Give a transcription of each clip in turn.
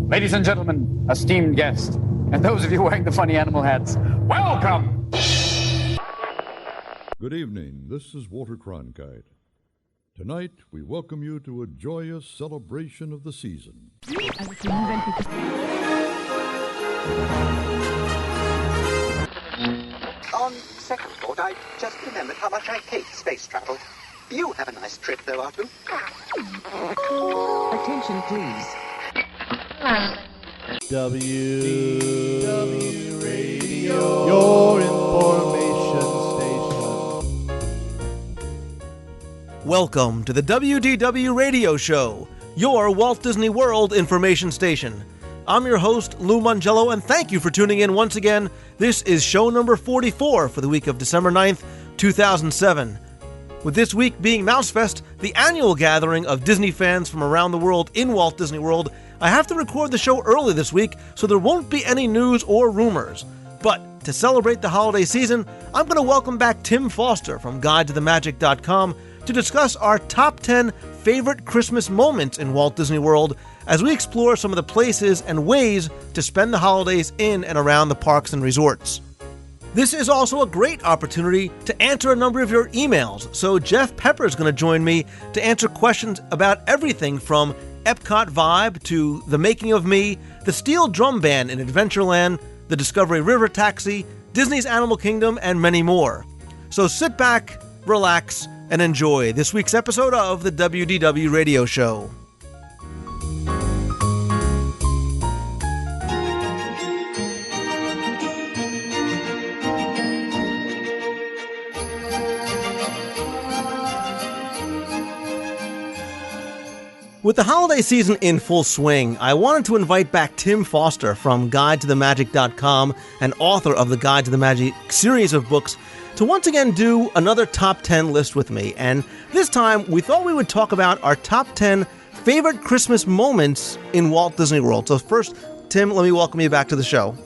Ladies and gentlemen, esteemed guests, and those of you wearing the funny animal hats, welcome! Good evening, this is Walter Cronkite. Tonight, we welcome you to a joyous celebration of the season. On second thought, I just remembered how much I hate space travel. You have a nice trip, though, Artu. Attention, please. WDW Radio, your information station. Welcome to the WDW Radio Show, your Walt Disney World information station. I'm your host, Lou Mangello, and thank you for tuning in once again. This is show number 44 for the week of December 9th, 2007. With this week being Mousefest, the annual gathering of Disney fans from around the world in Walt Disney World, I have to record the show early this week, so there won't be any news or rumors. But to celebrate the holiday season, I'm going to welcome back Tim Foster from GuideToTheMagic.com to discuss our top 10 favorite Christmas moments in Walt Disney World as we explore some of the places and ways to spend the holidays in and around the parks and resorts. This is also a great opportunity to answer a number of your emails, so Jeff Pepper is going to join me to answer questions about everything from Epcot Vibe to The Making of Me, the Steel Drum Band in Adventureland, the Discovery River Taxi, Disney's Animal Kingdom, and many more. So sit back, relax, and enjoy this week's episode of the WDW Radio Show. With the holiday season in full swing, I wanted to invite back Tim Foster from GuideToTheMagic.com and author of the Guide to the Magic series of books to once again do another top 10 list with me. And this time, we thought we would talk about our top 10 favorite Christmas moments in Walt Disney World. So first, Tim, let me welcome you back to the show.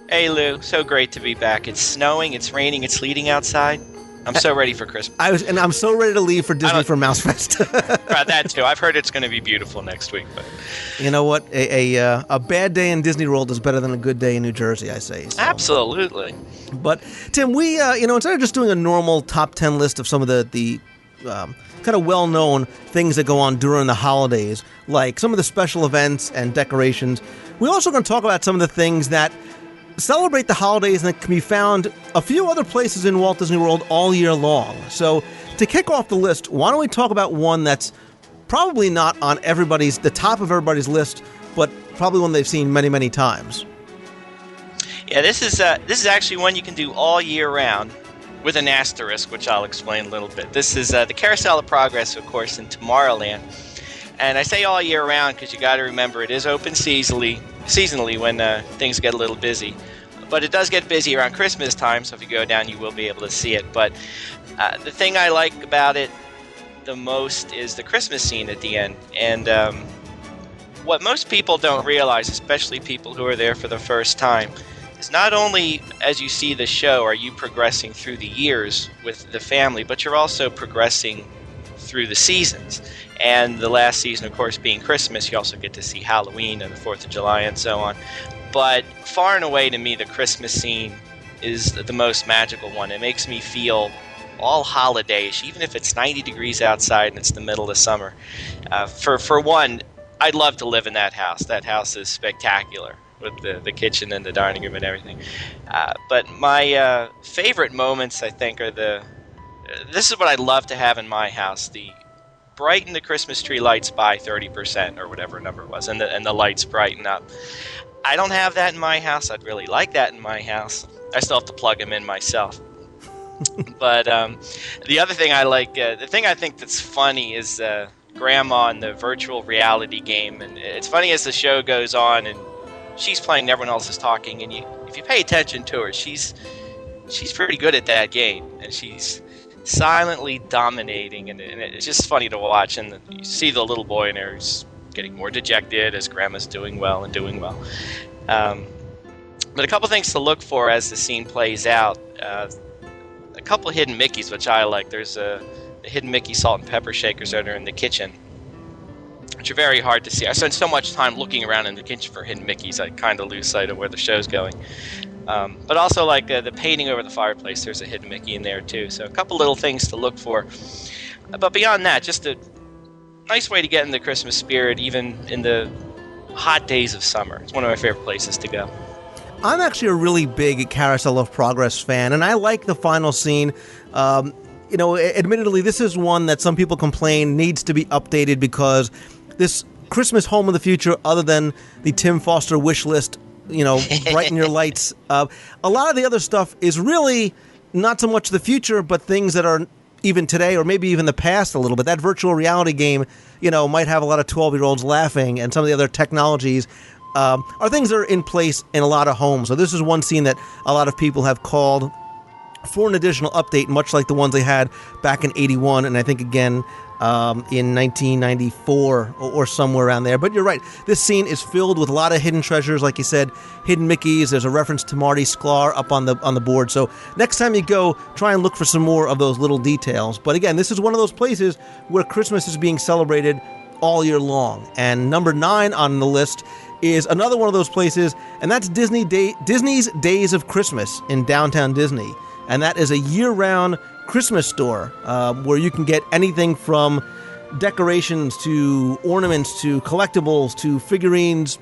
Hey, Lou. So great to be back. It's snowing, it's raining, it's sleeting outside. I'm so ready for Christmas. I'm so ready to leave for Disney for Mousefest. Right, that too. I've heard it's going to be beautiful next week. But you know what? A bad day in Disney World is better than a good day in New Jersey, I say. So. Absolutely. But Tim, we instead of just doing a normal top 10 list of some of the kind of well-known things that go on during the holidays, like some of the special events and decorations, we're also going to talk about some of the things that celebrate the holidays and that can be found a few other places in Walt Disney World all year long. So to kick off the list, why don't we talk about one that's probably not on the top of everybody's list, but probably one they've seen many, many times. Yeah, this is actually one you can do all year round with an asterisk, which I'll explain a little bit. This is the Carousel of Progress, of course, in Tomorrowland. And I say all year round because you got to remember it is open seasonally when things get a little busy. But it does get busy around Christmas time, so if you go down, you will be able to see it. But the thing I like about it the most is the Christmas scene at the end. And what most people don't realize, especially people who are there for the first time, is not only as you see the show are you progressing through the years with the family, but you're also progressing through the seasons. And the last season, of course, being Christmas, you also get to see Halloween and the 4th of July and so on. But far and away, to me, the Christmas scene is the most magical one. It makes me feel all holiday-ish, even if it's 90 degrees outside and it's the middle of summer. For one, I'd love to live in that house. That house is spectacular with the kitchen and the dining room and everything. But my favorite moments, I think, are this is what I'd love to have in my house, brighten the Christmas tree lights by 30% or whatever number it was, and the lights brighten up. I don't have that in my house. I'd really like that in my house. I still have to plug them in myself. But the other thing I like, the thing I think that's funny is Grandma in the virtual reality game. And it's funny as the show goes on and she's playing and everyone else is talking. And if you pay attention to her, she's pretty good at that game. And she's silently dominating. And it's just funny to watch. And you see the little boy in there who's getting more dejected as Grandma's doing well. But a couple things to look for as the scene plays out. A couple hidden Mickeys, which I like. There's a hidden Mickey salt and pepper shakers that are in the kitchen. which are very hard to see. I spend so much time looking around in the kitchen for hidden Mickeys, I kind of lose sight of where the show's going. But also, like the painting over the fireplace, there's a hidden Mickey in there too. So a couple little things to look for. But beyond that, just a nice way to get in the Christmas spirit, even in the hot days of summer. It's one of my favorite places to go. I'm actually a really big Carousel of Progress fan, and I like the final scene. Admittedly, this is one that some people complain needs to be updated because this Christmas Home of the Future, other than the Tim Foster wish list, brighten your lights, a lot of the other stuff is really not so much the future, but things that are even today or maybe even the past a little bit. That virtual reality game, might have a lot of 12-year-olds laughing, and some of the other technologies are things that are in place in a lot of homes. So this is one scene that a lot of people have called for an additional update, much like the ones they had back in 81, and I think again in 1994 or somewhere around there. But you're right, this scene is filled with a lot of hidden treasures, like you said, hidden Mickeys. There's a reference to Marty Sklar up on the board. So next time you go, try and look for some more of those little details. But again, this is one of those places where Christmas is being celebrated all year long. And number 9 on the list is another one of those places, and that's Disney's Days of Christmas in downtown Disney. And that is a year-round Christmas store where you can get anything from decorations to ornaments to collectibles to figurines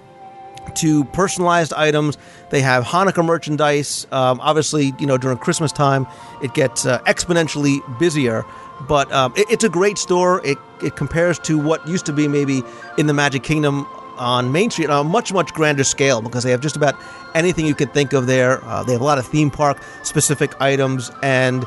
to personalized items. They have Hanukkah merchandise. Obviously, during Christmas time, it gets exponentially busier. But it's a great store. It compares to what used to be maybe in the Magic Kingdom on Main Street on a much, much grander scale because they have just about anything you could think of there. They have a lot of theme park specific items, and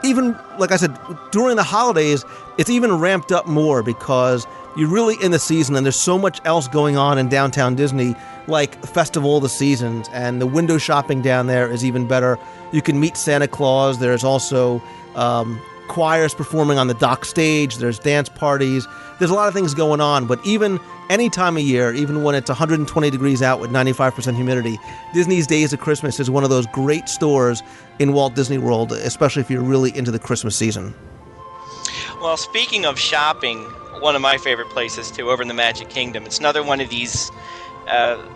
even like I said, during the holidays, it's even ramped up more because you're really in the season and there's so much else going on in downtown Disney, like Festival of the Seasons, and the window shopping down there is even better. You can meet Santa Claus. There's also choirs performing on the dock stage. There's dance parties. There's a lot of things going on, but even any time of year, even when it's 120 degrees out with 95% humidity, Disney's Days of Christmas is one of those great stores in Walt Disney World, especially if you're really into the Christmas season. Well, speaking of shopping, one of my favorite places, too, over in the Magic Kingdom, it's another one of these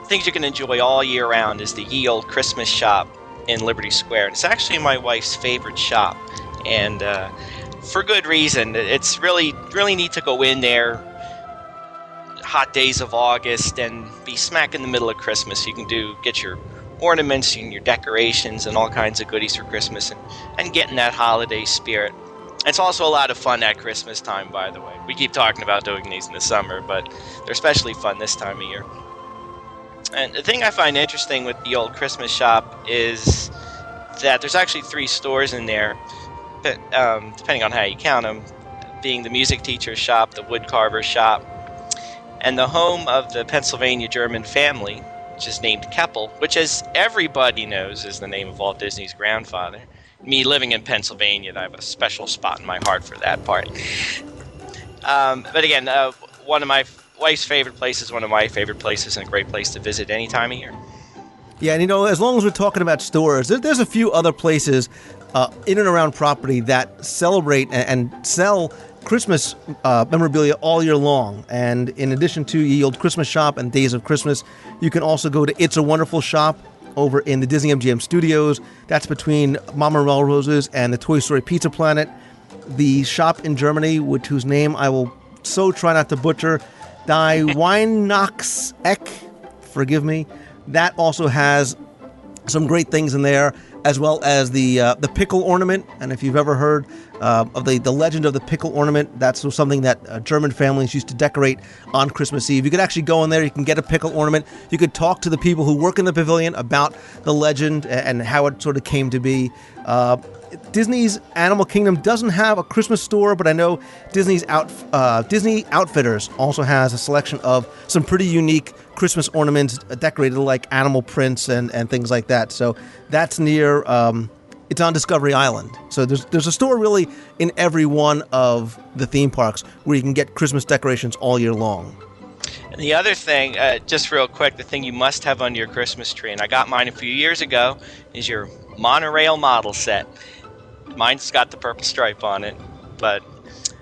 things you can enjoy all year round is the Ye Olde Christmas Shop in Liberty Square. And it's actually my wife's favorite shop, and for good reason. It's really neat to go in there hot days of August and be smack in the middle of Christmas. You can get your ornaments and your decorations and all kinds of goodies for Christmas and get in that holiday spirit. It's also a lot of fun at Christmas time, by the way. We keep talking about doing these in the summer, but they're especially fun this time of year. And the thing I find interesting with the Old Christmas Shop is that there's actually 3 stores in there, depending on how you count them, being the music teacher's shop, the wood carver's shop, and the home of the Pennsylvania German family, which is named Keppel, which, as everybody knows, is the name of Walt Disney's grandfather. Me living in Pennsylvania, I have a special spot in my heart for that part. But again, one of my wife's favorite places, one of my favorite places, and a great place to visit any time of year. Yeah, and as long as we're talking about stores, there's a few other places in and around property that celebrate and sell Christmas memorabilia all year long. And in addition to Ye Olde Christmas Shop and Days of Christmas, you can also go to It's a Wonderful Shop over in the Disney MGM Studios. That's between Mama Melrose's and the Toy Story Pizza Planet. The shop in Germany, whose name I will so try not to butcher, Die Weihnachtseck, forgive me, that also has some great things in there, as well as the pickle ornament. And if you've ever heard of the legend of the pickle ornament, that's something that German families used to decorate on Christmas Eve. You could actually go in there, you can get a pickle ornament, you could talk to the people who work in the pavilion about the legend and how it sort of came to be. Disney's Animal Kingdom doesn't have a Christmas store, but I know Disney Outfitters also has a selection of some pretty unique Christmas ornaments decorated like animal prints and things like that. So that's near, it's on Discovery Island. So there's a store really in every one of the theme parks where you can get Christmas decorations all year long. And the other thing, just real quick, the thing you must have on your Christmas tree, and I got mine a few years ago, is your monorail model set. Mine's got the purple stripe on it, but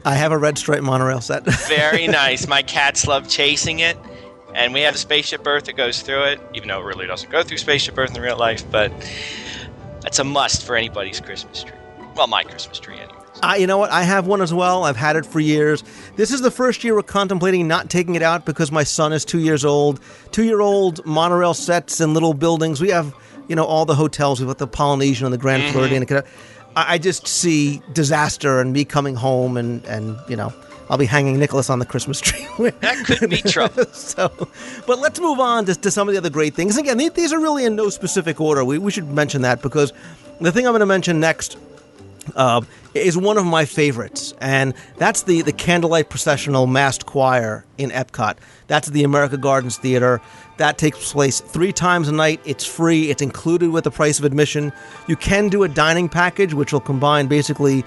I have a red stripe monorail set. Very nice. My cats love chasing it. And we have a Spaceship Earth that goes through it, even though it really doesn't go through Spaceship Earth in real life. But it's a must for anybody's Christmas tree. Well, my Christmas tree anyways. You know what? I have one as well. I've had it for years. This is the first year we're contemplating not taking it out because my son is 2 years old. 2-year-old monorail sets and little buildings. We have, all the hotels. We've got the Polynesian and the Grand Floridian. I just see disaster and me coming home and I'll be hanging Nicholas on the Christmas tree. That could be trouble. But let's move on to some of the other great things. Again, these are really in no specific order. We should mention that because the thing I'm going to mention next is one of my favorites, and that's the Candlelight Processional Masked Choir in Epcot. That's at the America Gardens Theater. That takes place 3 times a night. It's free. It's included with the price of admission. You can do a dining package, which will combine basically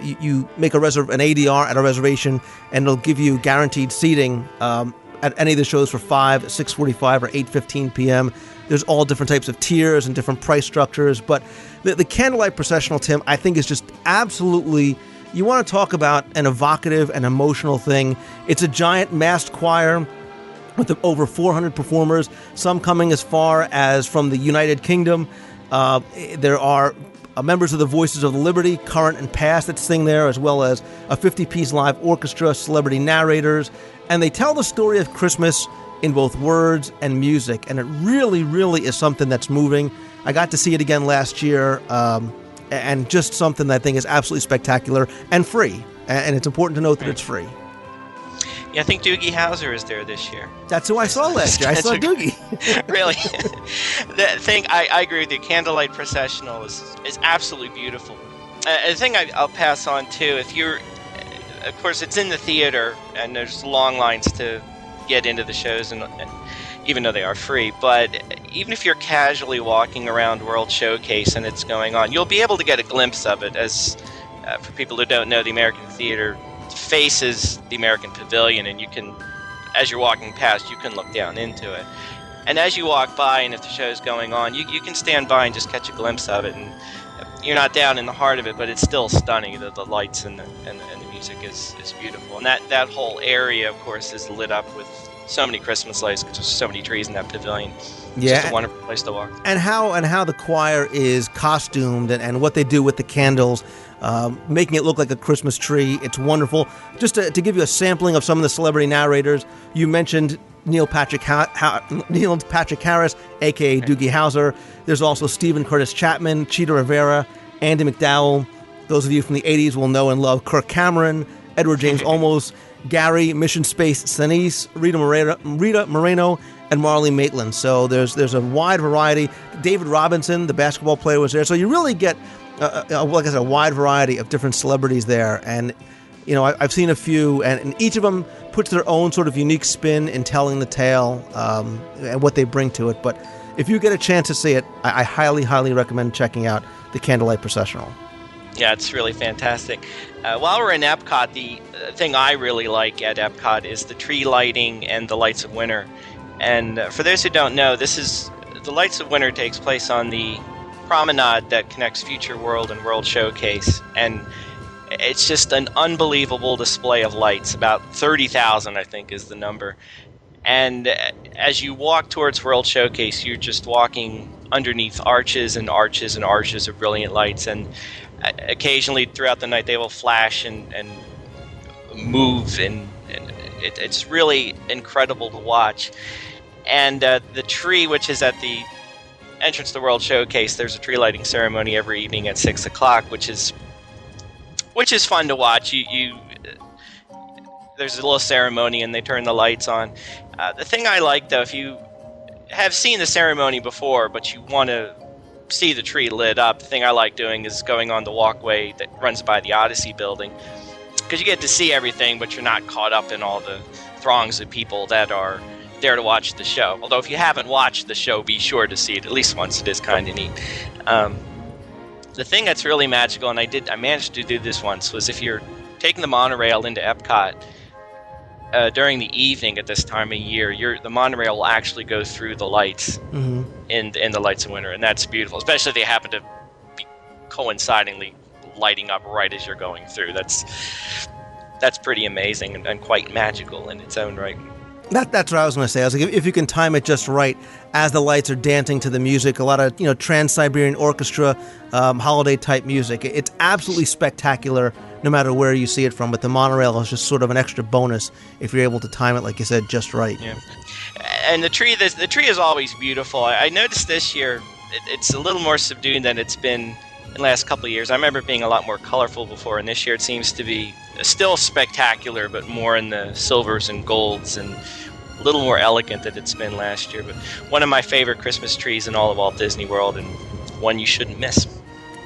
you make an ADR at a reservation, and it'll give you guaranteed seating at any of the shows for 5, 6:45, or 8:15 p.m. There's all different types of tiers and different price structures, but the Candlelight Processional, Tim, I think is just absolutely, you want to talk about an evocative and emotional thing. It's a giant masked choir with over 400 performers, some coming as far as from the United Kingdom. There are members of the Voices of the Liberty, current and past, that sing there, as well as a 50-piece live orchestra, celebrity narrators, and they tell the story of Christmas in both words and music, and it really, really is something that's moving. I got to see it again last year, and just something that I think is absolutely spectacular and free, and it's important to note that it's free. Yeah, I think Doogie Howser is there this year. That's who I saw last year. I saw Doogie. Really? The thing, I agree with you. Candlelight Processional is absolutely beautiful. The thing I'll pass on, too, if you're, of course, it's in the theater, and there's long lines to get into the shows, and even though they are free, but even if you're casually walking around World Showcase and it's going on, you'll be able to get a glimpse of it. As for people who don't know, the American Theater faces the American Pavilion, and you can, as you're walking past, you can look down into it. And as you walk by, and if the show's going on, you can stand by and just catch a glimpse of it, and you're not down in the heart of it, but it's still stunning. The lights and the music is beautiful, and that whole area, of course, is lit up with so many Christmas lights because there's so many trees in that pavilion. It's just a wonderful place to walk. And how the choir is costumed and what they do with the candles, making it look like a Christmas tree. It's wonderful. Just to give you a sampling of some of the celebrity narrators, you mentioned Neil Patrick Harris, a.k.a. Doogie Howser. There's also Stephen Curtis Chapman, Cheetah Rivera, Andy McDowell. Those of you from the 80s will know and love Kirk Cameron, Edward James Olmos, Gary, Mission Space Sinise, Rita Moreno, and Marley Maitland. So there's a wide variety. David Robinson, the basketball player, was there. So you really get, like I said, a wide variety of different celebrities there. And, I've seen a few, and each of them puts their own sort of unique spin in telling the tale and what they bring to it. But if you get a chance to see it, I highly, highly recommend checking out the Candlelight Processional. Yeah, it's really fantastic. While we're in Epcot, the thing I really like at Epcot is the tree lighting and the Lights of Winter. And for those who don't know, the Lights of Winter takes place on the promenade that connects Future World and World Showcase. And it's just an unbelievable display of lights. About 30,000, I think, is the number. And as you walk towards World Showcase, you're just walking underneath arches and arches and arches of brilliant lights. And occasionally throughout the night they will flash and move, and it's really incredible to watch. And the tree, which is at the entrance to the World Showcase, there's a tree lighting ceremony every evening at 6 o'clock, which is fun to watch. There's a little ceremony and they turn the lights on. The thing I like, though, if you have seen the ceremony before but you want to see the tree lit up, the thing I like doing is going on the walkway that runs by the Odyssey building, because you get to see everything, but you're not caught up in all the throngs of people that are there to watch the show. Although if you haven't watched the show, be sure to see it at least once. It is kind of neat. The thing that's really magical, and I managed to do this once, was if you're taking the monorail into Epcot during the evening at this time of year, the monorail will actually go through the lights in the Lights of Winter, and that's beautiful, especially if they happen to be coincidingly lighting up right as you're going through. that's pretty amazing and quite magical in its own right. That's what I was going to say. I was like, if you can time it just right, as the lights are dancing to the music, a lot of Trans-Siberian Orchestra, holiday-type music. It's absolutely spectacular, no matter where you see it from. But the monorail is just sort of an extra bonus if you're able to time it, like you said, just right. Yeah, and the tree is always beautiful. I noticed this year it's a little more subdued than it's been in the last couple of years. I remember it being a lot more colorful before, and this year it seems to be still spectacular, but more in the silvers and golds and a little more elegant than it's been last year. But one of my favorite Christmas trees in all of Walt Disney World, and one you shouldn't miss.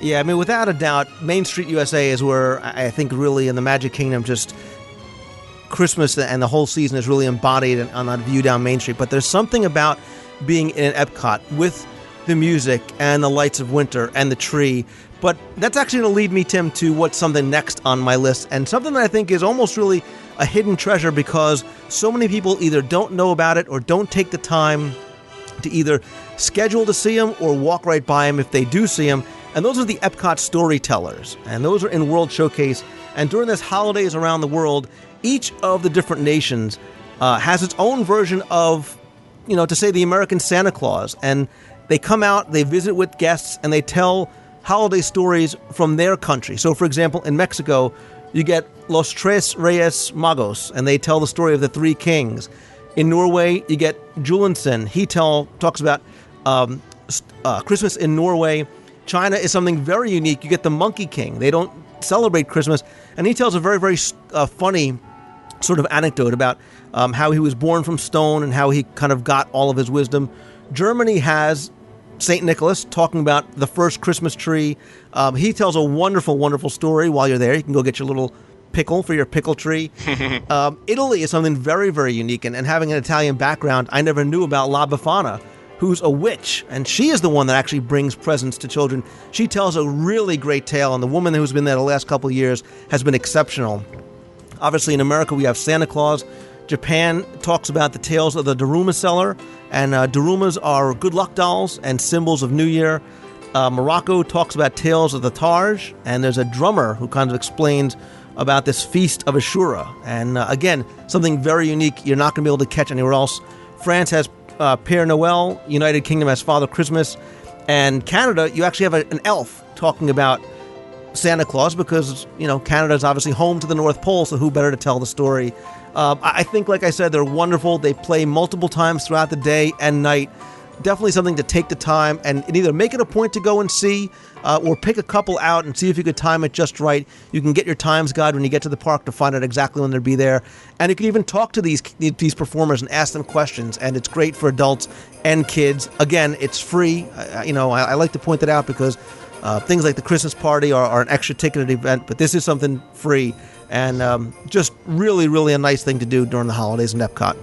Yeah, I mean, without a doubt, Main Street USA is where I think really in the Magic Kingdom, just Christmas and the whole season is really embodied on that view down Main Street. But there's something about being in Epcot with the music and the lights of winter and the tree. But that's actually going to lead me, Tim, to what's something next on my list, and something that I think is almost really a hidden treasure because so many people either don't know about it or don't take the time to either schedule to see them or walk right by them if they do see them. And those are the Epcot storytellers, and those are in World Showcase. And during this holidays around the world, each of the different nations has its own version of, to say the American Santa Claus. And they come out, they visit with guests, and they tell holiday stories from their country. So, for example, in Mexico, you get Los Tres Reyes Magos, and they tell the story of the three kings. In Norway, you get Julensen. He talks about Christmas in Norway. China is something very unique. You get the Monkey King. They don't celebrate Christmas, and he tells a very, very funny sort of anecdote about how he was born from stone and how he kind of got all of his wisdom. Germany has St. Nicholas talking about the first Christmas tree. He tells a wonderful, wonderful story while you're there. You can go get your little pickle for your pickle tree. Italy is something very, very unique. And having an Italian background, I never knew about La Befana, who's a witch. And she is the one that actually brings presents to children. She tells a really great tale. And the woman who's been there the last couple of years has been exceptional. Obviously, in America, we have Santa Claus. Japan talks about the tales of the Daruma seller, and Darumas are good luck dolls and symbols of New Year. Morocco talks about tales of the Taj, and there's a drummer who kind of explains about this feast of Ashura. And again, something very unique you're not going to be able to catch anywhere else. France has Père Noël, United Kingdom has Father Christmas, and Canada, you actually have an elf talking about Santa Claus because, Canada is obviously home to the North Pole, so who better to tell the story? I think, like I said, they're wonderful. They play multiple times throughout the day and night. Definitely something to take the time and either make it a point to go and see or pick a couple out and see if you could time it just right. You can get your times guide when you get to the park to find out exactly when they'll be there. And you can even talk to these performers and ask them questions. And it's great for adults and kids. Again, it's free. I like to point that out because things like the Christmas party are an extra ticketed event, but this is something free. And just really, really a nice thing to do during the holidays in Epcot.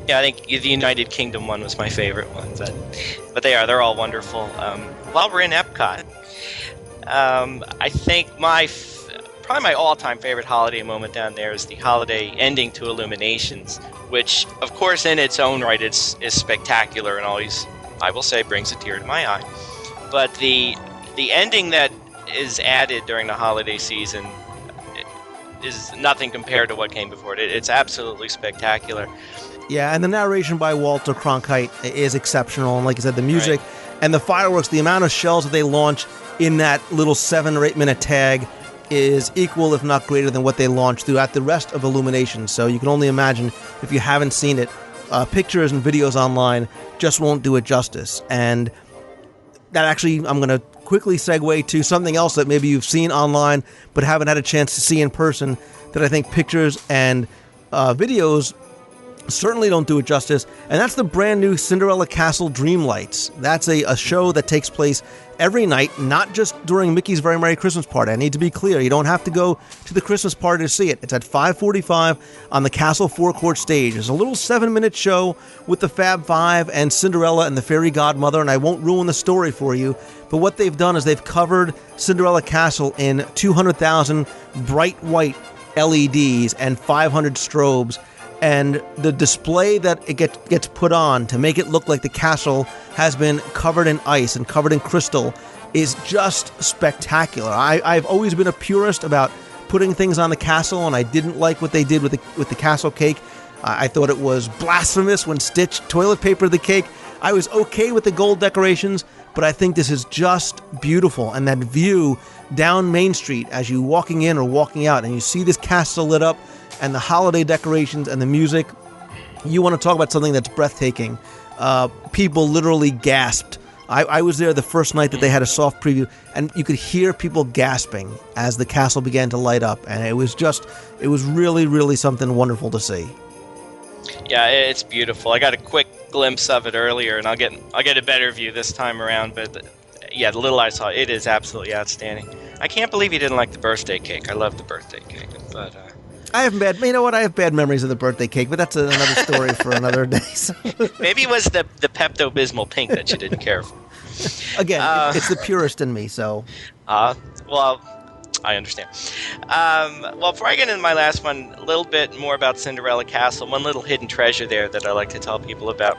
Yeah, I think the United Kingdom one was my favorite one. But they're all wonderful. While we're in Epcot, I think probably my all-time favorite holiday moment down there is the holiday ending to Illuminations, which, of course, in its own right is spectacular and always, I will say, brings a tear to my eye. But the ending that is added during the holiday season is nothing compared to what came before it. It's absolutely spectacular. Yeah, and the narration by Walter Cronkite is exceptional. And like I said, the music and the fireworks, the amount of shells that they launch in that little 7 or 8 minute tag is equal, if not greater, than what they launch throughout the rest of Illuminations. So you can only imagine, if you haven't seen it, pictures and videos online just won't do it justice. And that actually, I'm going to quickly segue to something else that maybe you've seen online but haven't had a chance to see in person that I think pictures and videos certainly don't do it justice, and that's the brand new Cinderella Castle Dreamlights. That's a show that takes place every night, not just during Mickey's Very Merry Christmas Party. I need to be clear, you don't have to go to the Christmas party to see it. It's at 5:45 on the Castle forecourt stage. It's a little 7-minute show with the Fab Five and Cinderella and the Fairy Godmother, and I won't ruin the story for you, but what they've done is they've covered Cinderella Castle in 200,000 bright white LEDs and 500 strobes. And the display that it gets put on to make it look like the castle has been covered in ice and covered in crystal is just spectacular. I've always been a purist about putting things on the castle, and I didn't like what they did with the castle cake. I thought it was blasphemous when Stitch toilet papered the cake. I was okay with the gold decorations, but I think this is just beautiful. And that view down Main Street as you walking in or walking out, and you see this castle lit up, and the holiday decorations and the music. You want to talk about something that's breathtaking. People literally gasped. I was there the first night that they had a soft preview, and you could hear people gasping as the castle began to light up, and it was really, really something wonderful to see. Yeah, it's beautiful. I got a quick glimpse of it earlier, and I'll get a better view this time around. But the little I saw, it is absolutely outstanding. I can't believe you didn't like the birthday cake. I love the birthday cake, but I have bad memories of the birthday cake, but that's another story for another day. Maybe it was the Pepto-Bismol pink that you didn't care for. Again, it's the purist in me, so. Well, I understand. Well, before I get into my last one, a little bit more about Cinderella Castle. One little hidden treasure there that I like to tell people about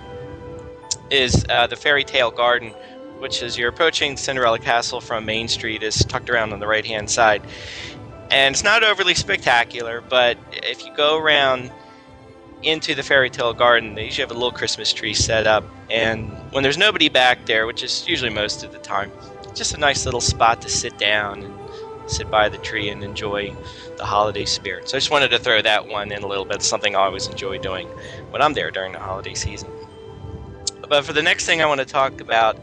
is the Fairy Tale Garden, which as you're approaching Cinderella Castle from Main Street is tucked around on the right-hand side. And it's not overly spectacular, but if you go around into the Fairy Tale Garden, they usually have a little Christmas tree set up. And when there's nobody back there, which is usually most of the time, it's just a nice little spot to sit down and sit by the tree and enjoy the holiday spirit. So I just wanted to throw that one in a little bit. It's something I always enjoy doing when I'm there during the holiday season. But for the next thing I want to talk about,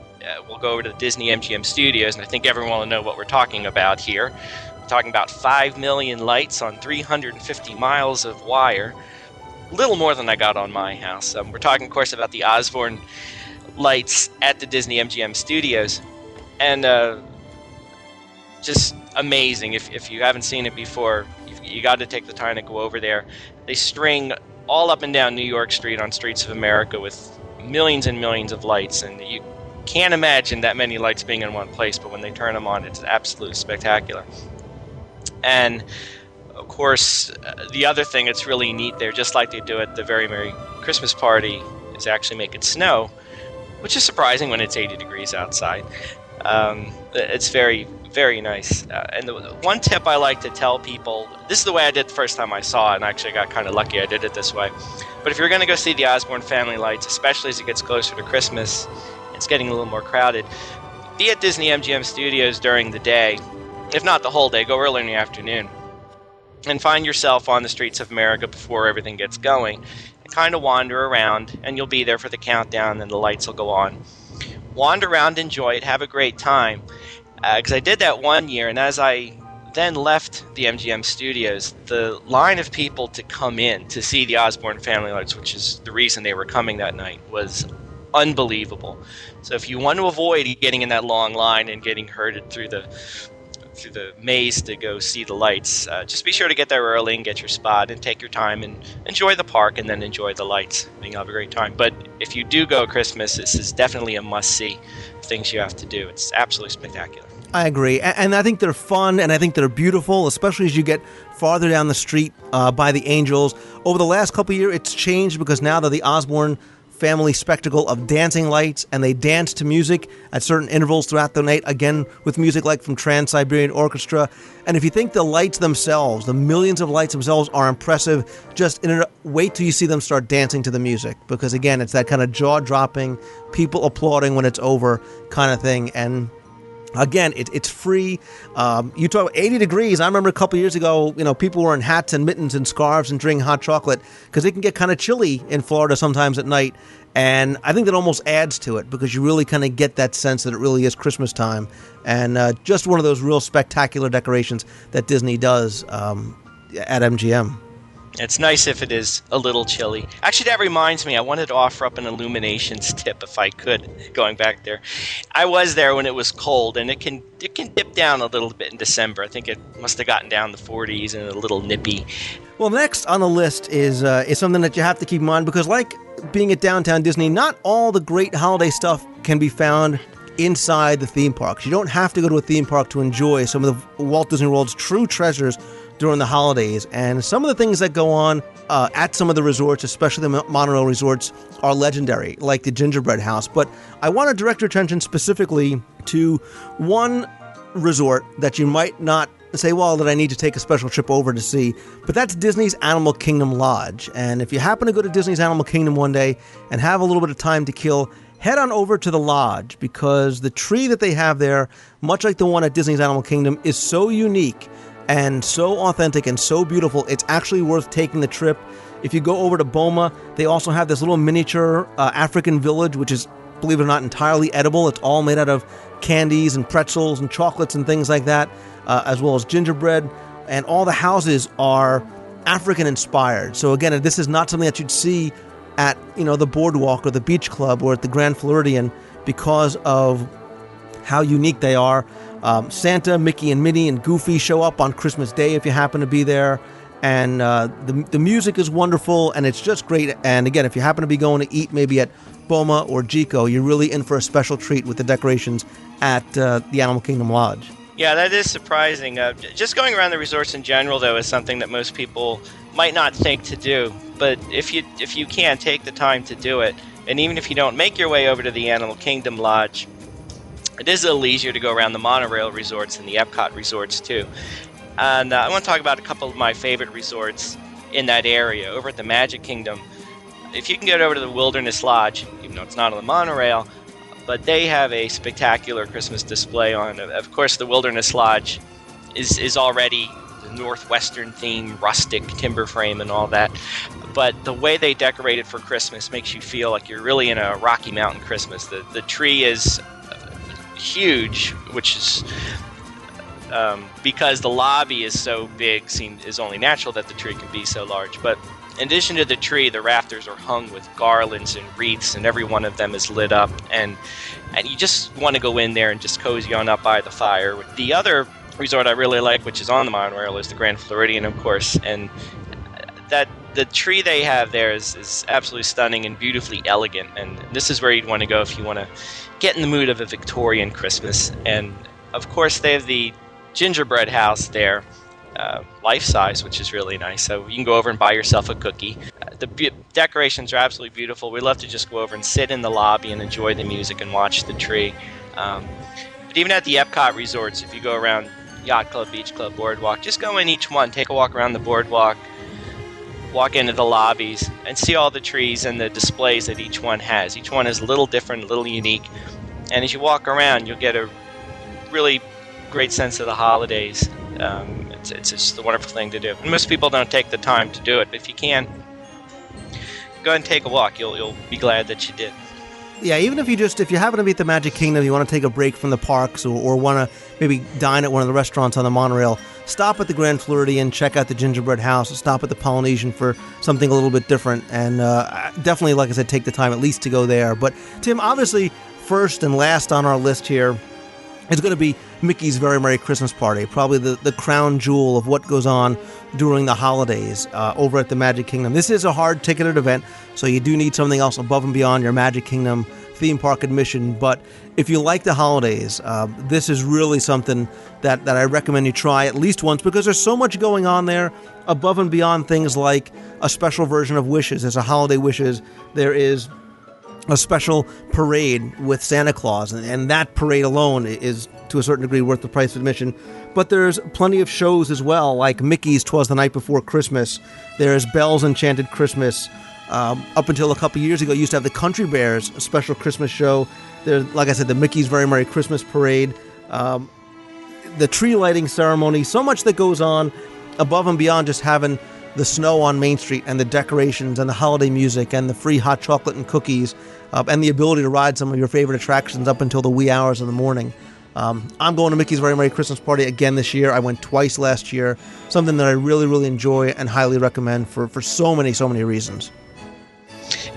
we'll go over to the Disney MGM Studios, and I think everyone will know what we're talking about here. We're talking about 5 million lights on 350 miles of wire. A little more than I got on my house. We're talking, of course, about the Osborne lights at the Disney MGM Studios. And just amazing. If you haven't seen it before, you got to take the time to go over there. They string all up and down New York Street on Streets of America with millions and millions of lights. And you can't imagine that many lights being in one place, but when they turn them on, it's absolutely spectacular. And of course, the other thing that's really neat there, just like they do at the Very Merry Christmas Party, is actually make it snow, which is surprising when it's 80 degrees outside. It's very, very nice. And the one tip I like to tell people, this is the way I did the first time I saw it, and actually I got kind of lucky I did it this way. But if you're going to go see the Osborne family lights, especially as it gets closer to Christmas, it's getting a little more crowded, be at Disney MGM Studios during the day. If not the whole day, go early in the afternoon. And find yourself on the Streets of America before everything gets going. And kind of wander around, and you'll be there for the countdown, and the lights will go on. Wander around, enjoy it, have a great time. Because I did that one year, and as I then left the MGM Studios, the line of people to come in to see the Osborne family lights, which is the reason they were coming that night, was unbelievable. So if you want to avoid getting in that long line and getting herded through the maze to go see the lights, just be sure to get there early and get your spot and take your time and enjoy the park and then enjoy the lights. I think you'll have a great time. But if you do go Christmas, this is definitely a must-see. Things you have to do. It's absolutely spectacular. I agree. And I think they're fun, and I think they're beautiful, especially as you get farther down the street by the Angels. Over the last couple of years, it's changed because now they're the Osborne family spectacle of dancing lights, and they dance to music at certain intervals throughout the night, again with music like from Trans-Siberian Orchestra. And if you think the lights themselves, the millions of lights themselves are impressive, just wait till you see them start dancing to the music, because again, it's that kind of jaw-dropping, people applauding when it's over kind of thing. And again, it's free. You talk about 80 degrees. I remember a couple years ago, people wearing hats and mittens and scarves and drinking hot chocolate because it can get kind of chilly in Florida sometimes at night. And I think that almost adds to it because you really kind of get that sense that it really is Christmas time. And just one of those real spectacular decorations that Disney does at MGM. It's nice if it is a little chilly. Actually, that reminds me, I wanted to offer up an illuminations tip if I could, going back there. I was there when it was cold, and it can dip down a little bit in December. I think it must have gotten down the 40s and a little nippy. Well, next on the list is something that you have to keep in mind, because like being at Downtown Disney, not all the great holiday stuff can be found inside the theme parks. You don't have to go to a theme park to enjoy some of the Walt Disney World's true treasures during the holidays. And some of the things that go on at some of the resorts, especially the monorail resorts, are legendary, like the Gingerbread House. But I want to direct your attention specifically to one resort that you might not say, well, that I need to take a special trip over to see, but that's Disney's Animal Kingdom Lodge. And if you happen to go to Disney's Animal Kingdom one day and have a little bit of time to kill, head on over to the lodge, because the tree that they have there, much like the one at Disney's Animal Kingdom, is so unique and so authentic and so beautiful. It's actually worth taking the trip. If you go over to Boma, they also have this little miniature African village, which is, believe it or not, entirely edible. It's all made out of candies and pretzels and chocolates and things like that, as well as gingerbread. And all the houses are African inspired. So again, this is not something that you'd see at, the Boardwalk or the Beach Club or at the Grand Floridian, because of how unique they are. Santa, Mickey and Minnie and Goofy show up on Christmas Day if you happen to be there. And the music is wonderful, and it's just great. And again, if you happen to be going to eat maybe at Boma or Jico, you're really in for a special treat with the decorations at the Animal Kingdom Lodge. Yeah, that is surprising. Just going around the resorts in general, though, is something that most people might not think to do. But if you can, take the time to do it. And even if you don't make your way over to the Animal Kingdom Lodge, it is a little easier to go around the monorail resorts and the Epcot resorts, too. And I want to talk about a couple of my favorite resorts in that area. Over at the Magic Kingdom, if you can get over to the Wilderness Lodge, even though it's not on the monorail, but they have a spectacular Christmas display on. Of course, the Wilderness Lodge is already the Northwestern theme, rustic timber frame and all that. But the way they decorate it for Christmas makes you feel like you're really in a Rocky Mountain Christmas. The tree is huge, which is because the lobby is so big, is only natural that the tree can be so large. But in addition to the tree, the rafters are hung with garlands and wreaths, and every one of them is lit up. And you just want to go in there and just cozy on up by the fire. The other resort I really like, which is on the monorail, is the Grand Floridian, of course. And that the tree they have there is absolutely stunning and beautifully elegant. And this is where you'd want to go if you want to get in the mood of a Victorian Christmas. And of course, they have the gingerbread house there, life-size, which is really nice. So you can go over and buy yourself a cookie. The decorations are absolutely beautiful. We love to just go over and sit in the lobby and enjoy the music and watch the tree. But even at the Epcot resorts, if you go around Yacht Club, Beach Club, Boardwalk, just go in each one, take a walk around the boardwalk, walk into the lobbies, and see all the trees and the displays that each one has. Each one is a little different, a little unique. And as you walk around, you'll get a really great sense of the holidays. It's just a wonderful thing to do. And most people don't take the time to do it, but if you can, go ahead and take a walk. You'll be glad that you did. Yeah, even if you happen to be at the Magic Kingdom, you want to take a break from the parks or want to maybe dine at one of the restaurants on the monorail, stop at the Grand Floridian, check out the Gingerbread House, stop at the Polynesian for something a little bit different, and definitely, like I said, take the time at least to go there. But Tim, obviously, first and last on our list here is going to be Mickey's Very Merry Christmas Party, probably the crown jewel of what goes on during the holidays over at the Magic Kingdom. This is a hard-ticketed event, so you do need something else above and beyond your Magic Kingdom theme park admission. But if you like the holidays, this is really something that I recommend you try at least once, because there's so much going on there above and beyond things like a special version of Wishes. There's a Holiday Wishes. There is a special parade with Santa Claus, and that parade alone is, to a certain degree, worth the price of admission. But there's plenty of shows as well, like Mickey's 'Twas the Night Before Christmas. There's Belle's Enchanted Christmas. Up until a couple years ago, you used to have the Country Bears special Christmas show. There's, like I said, the Mickey's Very Merry Christmas Parade, the tree lighting ceremony, so much that goes on above and beyond just having the snow on Main Street and the decorations and the holiday music and the free hot chocolate and cookies, and the ability to ride some of your favorite attractions up until the wee hours of the morning. I'm going to Mickey's Very Merry Christmas Party again this year. I went twice last year, something that I really, really enjoy and highly recommend for so many reasons.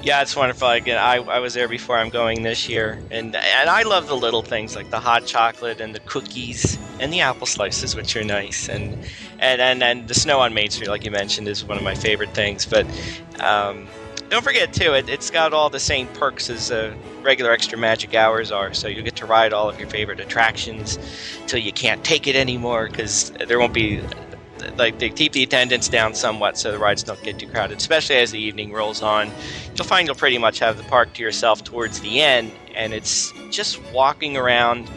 Yeah, it's wonderful. Again, I was there before. I'm going this year, and I love the little things like the hot chocolate and the cookies and the apple slices, which are nice, and the snow on Main Street, like you mentioned, is one of my favorite things. But don't forget too, it's got all the same perks as regular extra magic hours are. So you get to ride all of your favorite attractions till you can't take it anymore, because there won't be. Like, they keep the attendance down somewhat so the rides don't get too crowded, especially as the evening rolls on. You'll find you'll pretty much have the park to yourself towards the end, and it's just walking around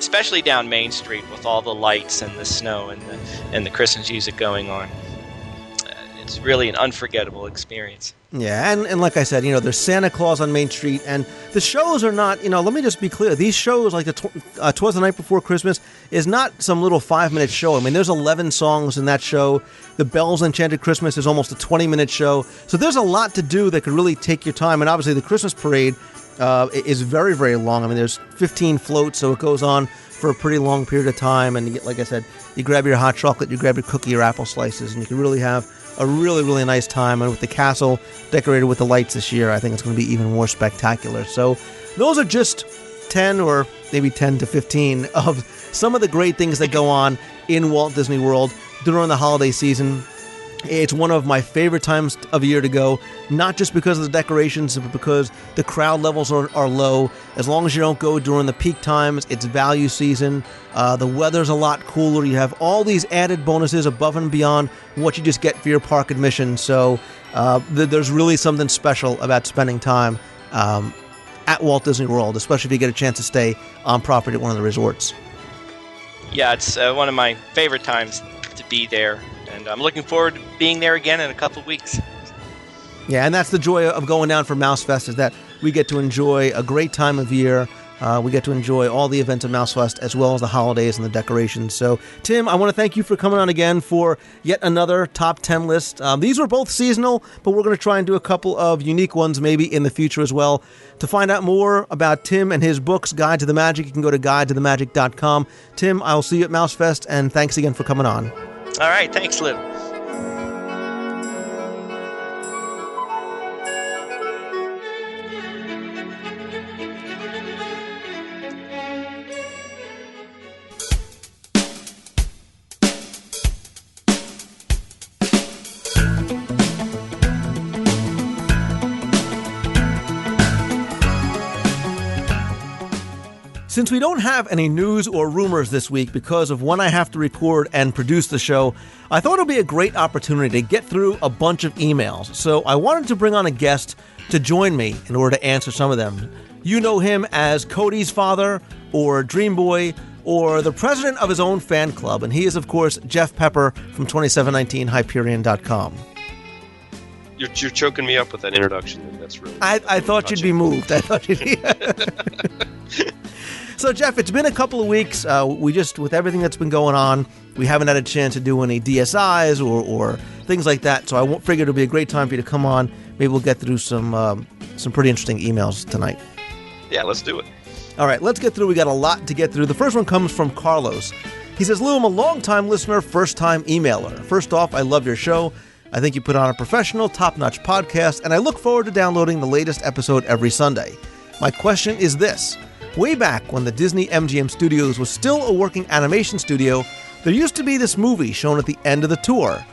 especially down Main Street with all the lights and the snow and the Christmas music going on. It's really an unforgettable experience. Yeah, and like I said, there's Santa Claus on Main Street, and the shows are not, let me just be clear, these shows, like the 'Twas the Night Before Christmas, is not some little 5-minute show. I mean, there's 11 songs in that show. The Bells Enchanted Christmas is almost a 20-minute show. So there's a lot to do that could really take your time, and obviously the Christmas parade is very, very long. I mean, there's 15 floats, so it goes on for a pretty long period of time, and you get, like I said, you grab your hot chocolate, you grab your cookie, your apple slices, and you can really have a really, really nice time. And with the castle decorated with the lights this year, I think it's going to be even more spectacular. So those are just 10 or maybe 10 to 15 of some of the great things that go on in Walt Disney World during the holiday season. It's one of my favorite times of year to go, not just because of the decorations, but because the crowd levels are low. As long as you don't go during the peak times, it's value season. The weather's a lot cooler. You have all these added bonuses above and beyond what you just get for your park admission. So there's really something special about spending time at Walt Disney World, especially if you get a chance to stay on property at one of the resorts. Yeah, it's one of my favorite times to be there. And I'm looking forward to being there again in a couple of weeks. Yeah, and that's the joy of going down for Mouse Fest, is that we get to enjoy a great time of year. We get to enjoy all the events of Mouse Fest, as well as the holidays and the decorations. So, Tim, I want to thank you for coming on again for yet another Top 10 list. These were both seasonal, but we're going to try and do a couple of unique ones maybe in the future as well. To find out more about Tim and his books, Guide to the Magic, you can go to guidetothemagic.com. Tim, I'll see you at Mouse Fest, and thanks again for coming on. All right, thanks, Lou. Since we don't have any news or rumors this week because of when I have to record and produce the show, I thought it would be a great opportunity to get through a bunch of emails. So I wanted to bring on a guest to join me in order to answer some of them. You know him as Cody's father, or Dream Boy, or the president of his own fan club, and he is, of course, Jeff Pepper from 2719hyperion.com. You're choking me up with that introduction. That's really. I thought you'd be moved. I thought you'd be. So, Jeff, it's been a couple of weeks. We just, with everything that's been going on, we haven't had a chance to do any DSIs or things like that. So I figured it'll be a great time for you to come on. Maybe we'll get through some pretty interesting emails tonight. Yeah, let's do it. All right, let's get through. We got a lot to get through. The first one comes from Carlos. He says, Lou, I'm a long-time listener, first-time emailer. First off, I love your show. I think you put on a professional, top-notch podcast, and I look forward to downloading the latest episode every Sunday. My question is this. Way back when the Disney MGM Studios was still a working animation studio, there used to be this movie shown at the end of the tour.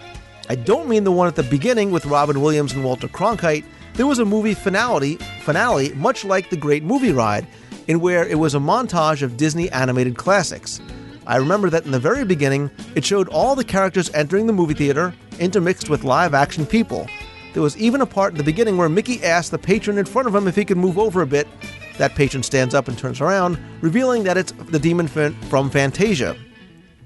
I don't mean the one at the beginning with Robin Williams and Walter Cronkite. There was a movie finale, much like The Great Movie Ride, in where it was a montage of Disney animated classics. I remember that in the very beginning, it showed all the characters entering the movie theater, intermixed with live-action people. There was even a part in the beginning where Mickey asked the patron in front of him if he could move over a bit. That patron stands up and turns around, revealing that it's the demon from Fantasia.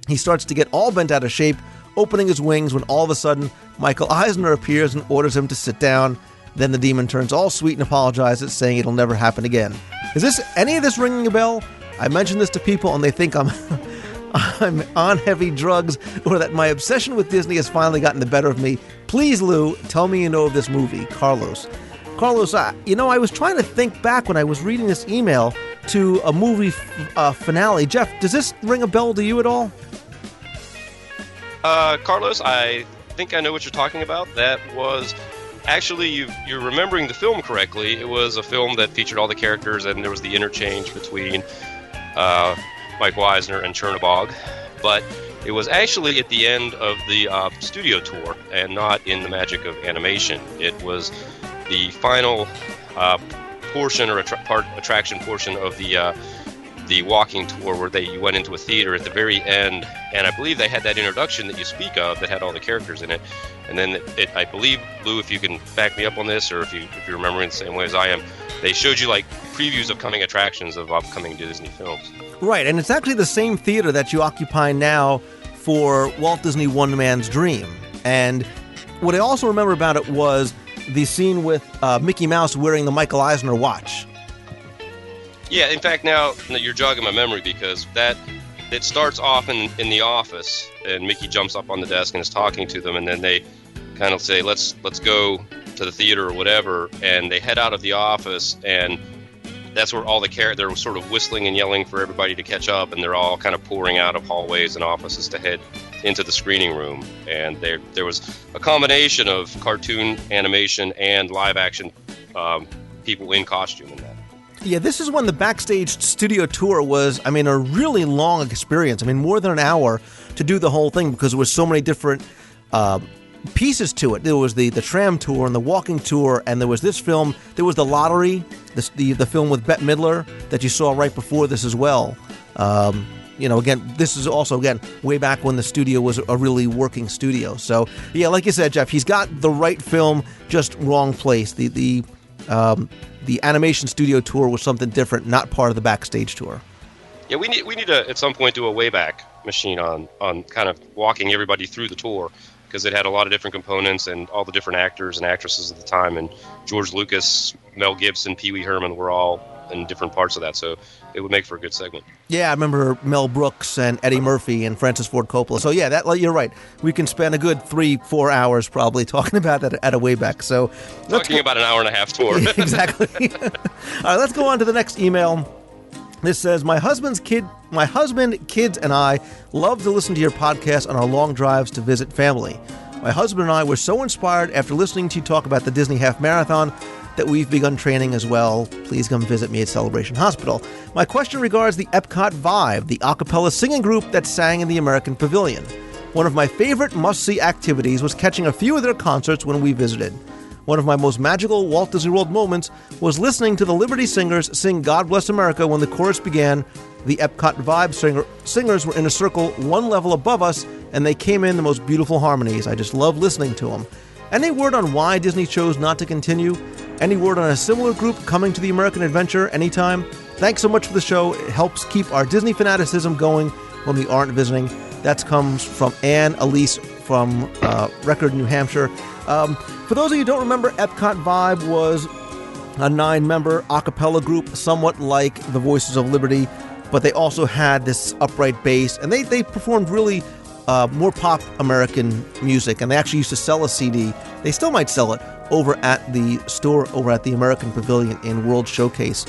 He starts to get all bent out of shape, opening his wings when all of a sudden, Michael Eisner appears and orders him to sit down. Then the demon turns all sweet and apologizes, saying it'll never happen again. Is any of this ringing a bell? I mention this to people and they think I'm on heavy drugs, or that my obsession with Disney has finally gotten the better of me. Please, Lou, tell me you know of this movie. Carlos, I was trying to think back when I was reading this email to a movie finale. Jeff, does this ring a bell to you at all? Carlos, I think I know what you're talking about. That was actually, you're remembering the film correctly. It was a film that featured all the characters, and there was the interchange between Mike Eisner and Chernabog. But it was actually at the end of the studio tour, and not in the magic of animation. It was the final portion or attraction portion of the walking tour, where you went into a theater at the very end, and I believe they had that introduction that you speak of that had all the characters in it, and then I believe, Lou, if you can back me up on this, or if you're remembering the same way as I am, they showed you like previews of coming attractions of upcoming Disney films. Right, and it's actually the same theater that you occupy now for Walt Disney One Man's Dream. And what I also remember about it was the scene with Mickey Mouse wearing the Michael Eisner watch. Yeah, in fact, now you're jogging my memory because it starts off in the office, and Mickey jumps up on the desk and is talking to them, and then they kind of say, let's go to the theater or whatever, and they head out of the office, and that's where all they're sort of whistling and yelling for everybody to catch up, and they're all kind of pouring out of hallways and offices to head into the screening room. And there was a combination of cartoon animation and live action people in costume in that. Yeah, this is when the backstage studio tour was, a really long experience. More than an hour to do the whole thing because there was so many different pieces to it. There was the tram tour and the walking tour, and there was this film. There was The Lottery, the film with Bette Midler that you saw right before this as well. Again, this is also, way back when the studio was a really working studio. So, yeah, like you said, Jeff, he's got the right film, just wrong place. The animation studio tour was something different, not part of the backstage tour. Yeah, we need to, at some point, do a Wayback Machine on kind of walking everybody through the tour, because it had a lot of different components and all the different actors and actresses at the time, and George Lucas, Mel Gibson, Pee Wee Herman were all in different parts of that, so it would make for a good segment. Yeah, I remember Mel Brooks and Eddie Murphy and Francis Ford Coppola. So yeah, you're right. We can spend a good 3-4 hours probably talking about that at a Wayback. So talking about an hour and a half tour. Exactly. All right, let's go on to the next email. This says, my husband, kids, and I love to listen to your podcast on our long drives to visit family. My husband and I were so inspired after listening to you talk about the Disney Half Marathon that we've begun training as well. Please come visit me at Celebration Hospital. My question regards the Epcot Vibe, the a cappella singing group that sang in the American Pavilion. One of my favorite must-see activities was catching a few of their concerts when we visited. One of my most magical Walt Disney World moments was listening to the Liberty Singers sing God Bless America when the chorus began. The Epcot Vibe singers were in a circle one level above us, and they came in the most beautiful harmonies. I just love listening to them. Any word on why Disney chose not to continue? Any word on a similar group coming to the American Adventure anytime? Thanks so much for the show. It helps keep our Disney fanaticism going when we aren't visiting. That comes from Ann Elise from Record, New Hampshire. For those of you who don't remember, Epcot Vibe was a 9-member a cappella group, somewhat like the Voices of Liberty, but they also had this upright bass, and they performed really more pop American music, and they actually used to sell a CD. They still might sell it over at the store over at the American Pavilion in World Showcase.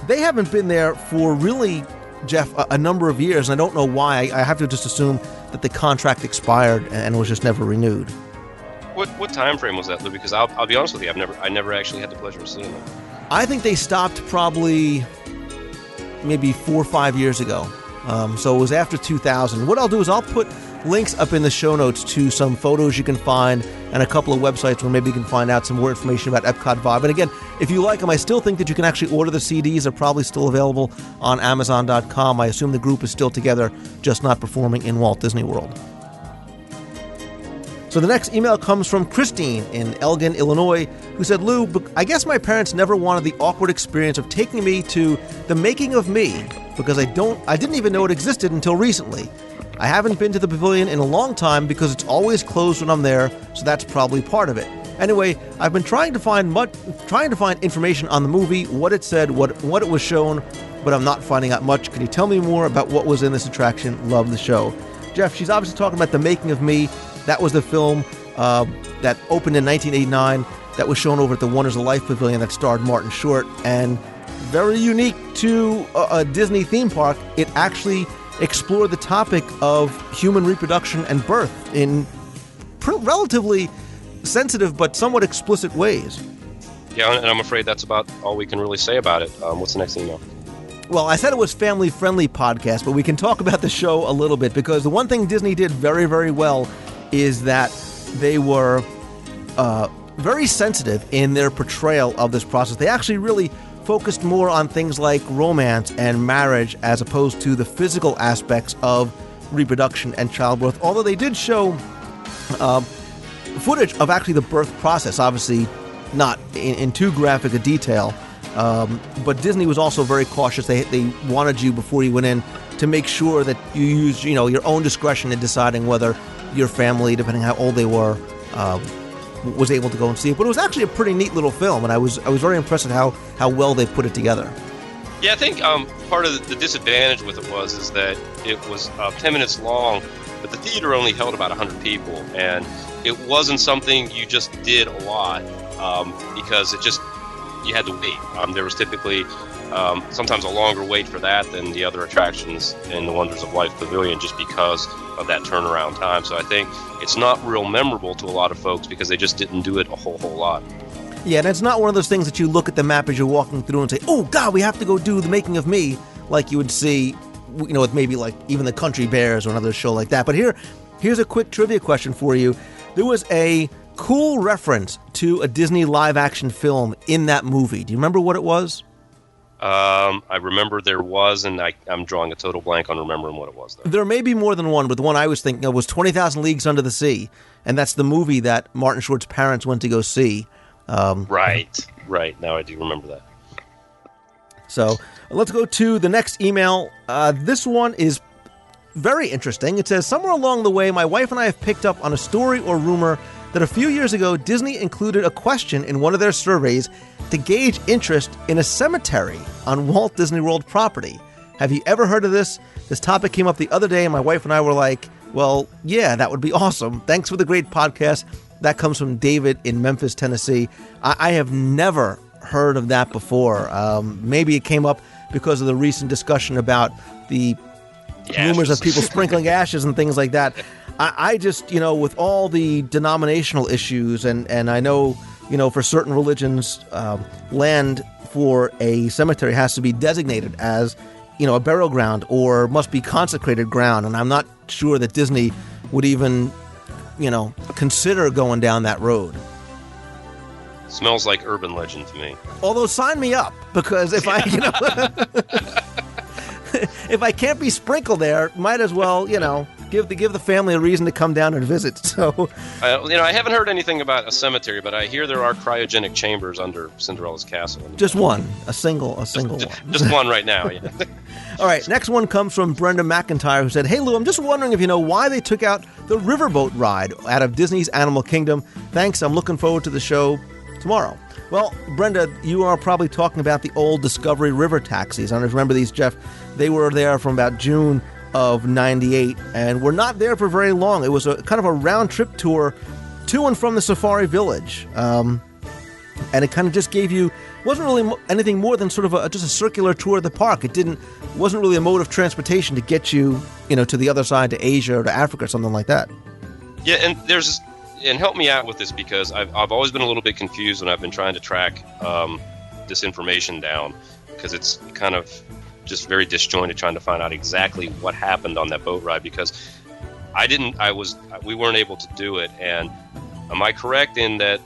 They haven't been there for really, Jeff, a number of years, and I don't know why. I have to just assume that the contract expired and was just never renewed. What time frame was that, Lou? Because I'll be honest with you, I never actually had the pleasure of seeing them. I think they stopped probably maybe 4 or 5 years ago. So it was after 2000. What I'll do is I'll put links up in the show notes to some photos you can find and a couple of websites where maybe you can find out some more information about Epcot Vibe. And again, if you like them, I still think that you can actually order the CDs. They're probably still available on Amazon.com. I assume the group is still together, just not performing in Walt Disney World. So the next email comes from Christine in Elgin, Illinois, who said, Lou, I guess my parents never wanted the awkward experience of taking me to the Making of Me because I didn't even know it existed until recently. I haven't been to the pavilion in a long time because it's always closed when I'm there, so that's probably part of it. Anyway, I've been trying to find information on the movie, what it said, what it was shown, but I'm not finding out much. Can you tell me more about what was in this attraction? Love the show. Jeff, she's obviously talking about The Making of Me. That was the film that opened in 1989 that was shown over at the Wonders of Life Pavilion that starred Martin Short. And very unique to a Disney theme park, it actually explored the topic of human reproduction and birth in relatively sensitive but somewhat explicit ways. Yeah, and I'm afraid that's about all we can really say about it. What's the next email? Well, I said it was family-friendly podcast, but we can talk about the show a little bit because the one thing Disney did very, very well is that they were very sensitive in their portrayal of this process. They actually really focused more on things like romance and marriage as opposed to the physical aspects of reproduction and childbirth, although they did show footage of actually the birth process, obviously not in too graphic a detail. But Disney was also very cautious. They wanted you, before you went in, to make sure that you used, your own discretion in deciding whether your family, depending how old they were, was able to go and see it. But it was actually a pretty neat little film, and I was very impressed at how well they put it together. Yeah, I think part of the disadvantage with it is that it was 10 minutes long, but the theater only held about 100 people, and it wasn't something you just did a lot because you had to wait. There was typically sometimes a longer wait for that than the other attractions in the Wonders of Life Pavilion, just because of that turnaround time. So I think it's not real memorable to a lot of folks because they just didn't do it a whole lot. Yeah, and it's not one of those things that you look at the map as you're walking through and say, oh, God, we have to go do The Making of Me, like you would see, with maybe like even the Country Bears or another show like that. But here's a quick trivia question for you. There was a cool reference to a Disney live-action film in that movie. Do you remember what it was? I remember there was, and I'm drawing a total blank on remembering what it was, though. There may be more than one, but the one I was thinking of was 20,000 Leagues Under the Sea, and that's the movie that Martin Short's parents went to go see. Right. Now I do remember that. So let's go to the next email. This one is very interesting. It says, somewhere along the way, my wife and I have picked up on a story or rumor that a few years ago, Disney included a question in one of their surveys to gauge interest in a cemetery on Walt Disney World property. Have you ever heard of this? This topic came up the other day, and my wife and I were like, well, yeah, that would be awesome. Thanks for the great podcast. That comes from David in Memphis, Tennessee. I have never heard of that before. Maybe it came up because of the recent discussion about the rumors of people sprinkling ashes and things like that. I just, with all the denominational issues, and I know, for certain religions, land for a cemetery has to be designated as, a burial ground or must be consecrated ground. And I'm not sure that Disney would even, consider going down that road. Smells like urban legend to me. Although, sign me up, because if I, if I can't be sprinkled there, might as well, give the family a reason to come down and visit. So, I haven't heard anything about a cemetery, but I hear there are cryogenic chambers under Cinderella's castle. Just one, a single one. Just one right now. Yeah. All right, next one comes from Brenda McIntyre, who said, "Hey Lou, I'm just wondering if you know why they took out the riverboat ride out of Disney's Animal Kingdom. Thanks. I'm looking forward to the show tomorrow." Well, Brenda, you are probably talking about the old Discovery River taxis. I don't know if you remember these, Jeff. They were there from about June of 98, and were not there for very long. It was a kind of a round-trip tour to and from the Safari Village. And it kind of just gave you, wasn't really anything more than sort of just a circular tour of the park. Wasn't really a mode of transportation to get you, to the other side, to Asia or to Africa or something like that. Yeah, and help me out with this, because I've always been a little bit confused when I've been trying to track this information down, because it's kind of just very disjointed trying to find out exactly what happened on that boat ride, because we weren't able to do it. And am I correct in that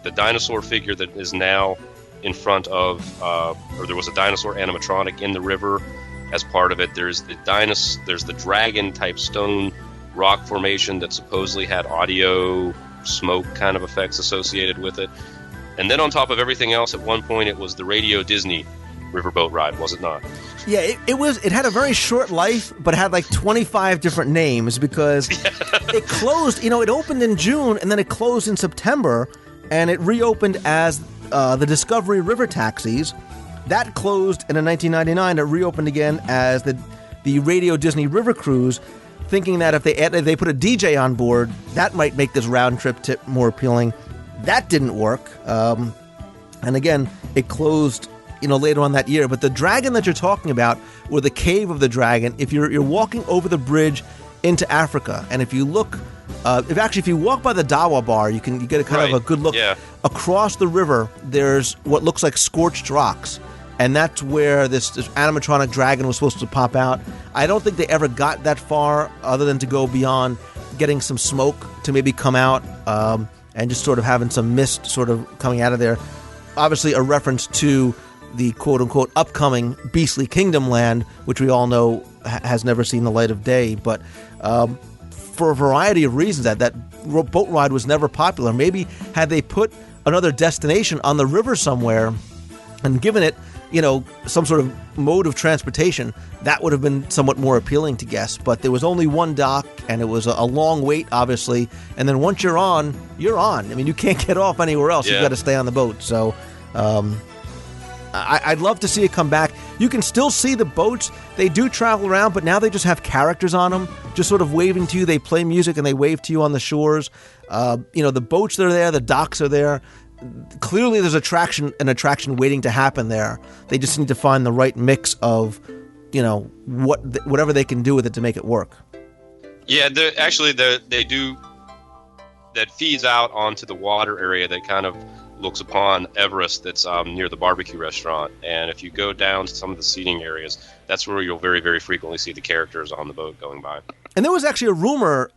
the dinosaur figure that is now in front of, or there was a dinosaur animatronic in the river as part of it? There's the dragon type stone rock formation that supposedly had audio smoke kind of effects associated with it. And then on top of everything else, at one point it was the Radio Disney riverboat ride, was it not? Yeah, it had a very short life, but had like 25 different names, because it closed, it opened in June and then it closed in September, and it reopened as the Discovery River taxis. That closed, and in 1999 it reopened again as the Radio Disney River Cruise, thinking that if they put a DJ on board, that might make this round trip more appealing. That didn't work, and again, it closed later on that year. But the dragon that you're talking about, or the Cave of the Dragon, if you're walking over the bridge into Africa, and if you look, if you walk by the Dawa Bar, you get a kind of a good look. Yeah. Across the river, there's what looks like scorched rocks, and that's where this animatronic dragon was supposed to pop out. I don't think they ever got that far, other than to go beyond getting some smoke to maybe come out, and just sort of having some mist sort of coming out of there. Obviously, a reference to the quote-unquote upcoming Beastly Kingdom land, which we all know has never seen the light of day. But for a variety of reasons, that boat ride was never popular. Maybe had they put another destination on the river somewhere, And given it, some sort of mode of transportation, that would have been somewhat more appealing to guests. But there was only one dock, and it was a long wait, obviously. And then once you're on, you're on. I mean, you can't get off anywhere else. Yeah. You've got to stay on the boat. So I'd love to see it come back. You can still see the boats. They do travel around, but now they just have characters on them, just sort of waving to you. They play music, and they wave to you on the shores. The boats are there. The docks are there. Clearly, there's an attraction waiting to happen there. They just need to find the right mix of, whatever they can do with it to make it work. Yeah, they do. That feeds out onto the water area that kind of looks upon Everest. That's near the barbecue restaurant. And if you go down to some of the seating areas, that's where you'll very, very frequently see the characters on the boat going by. And there was actually a rumor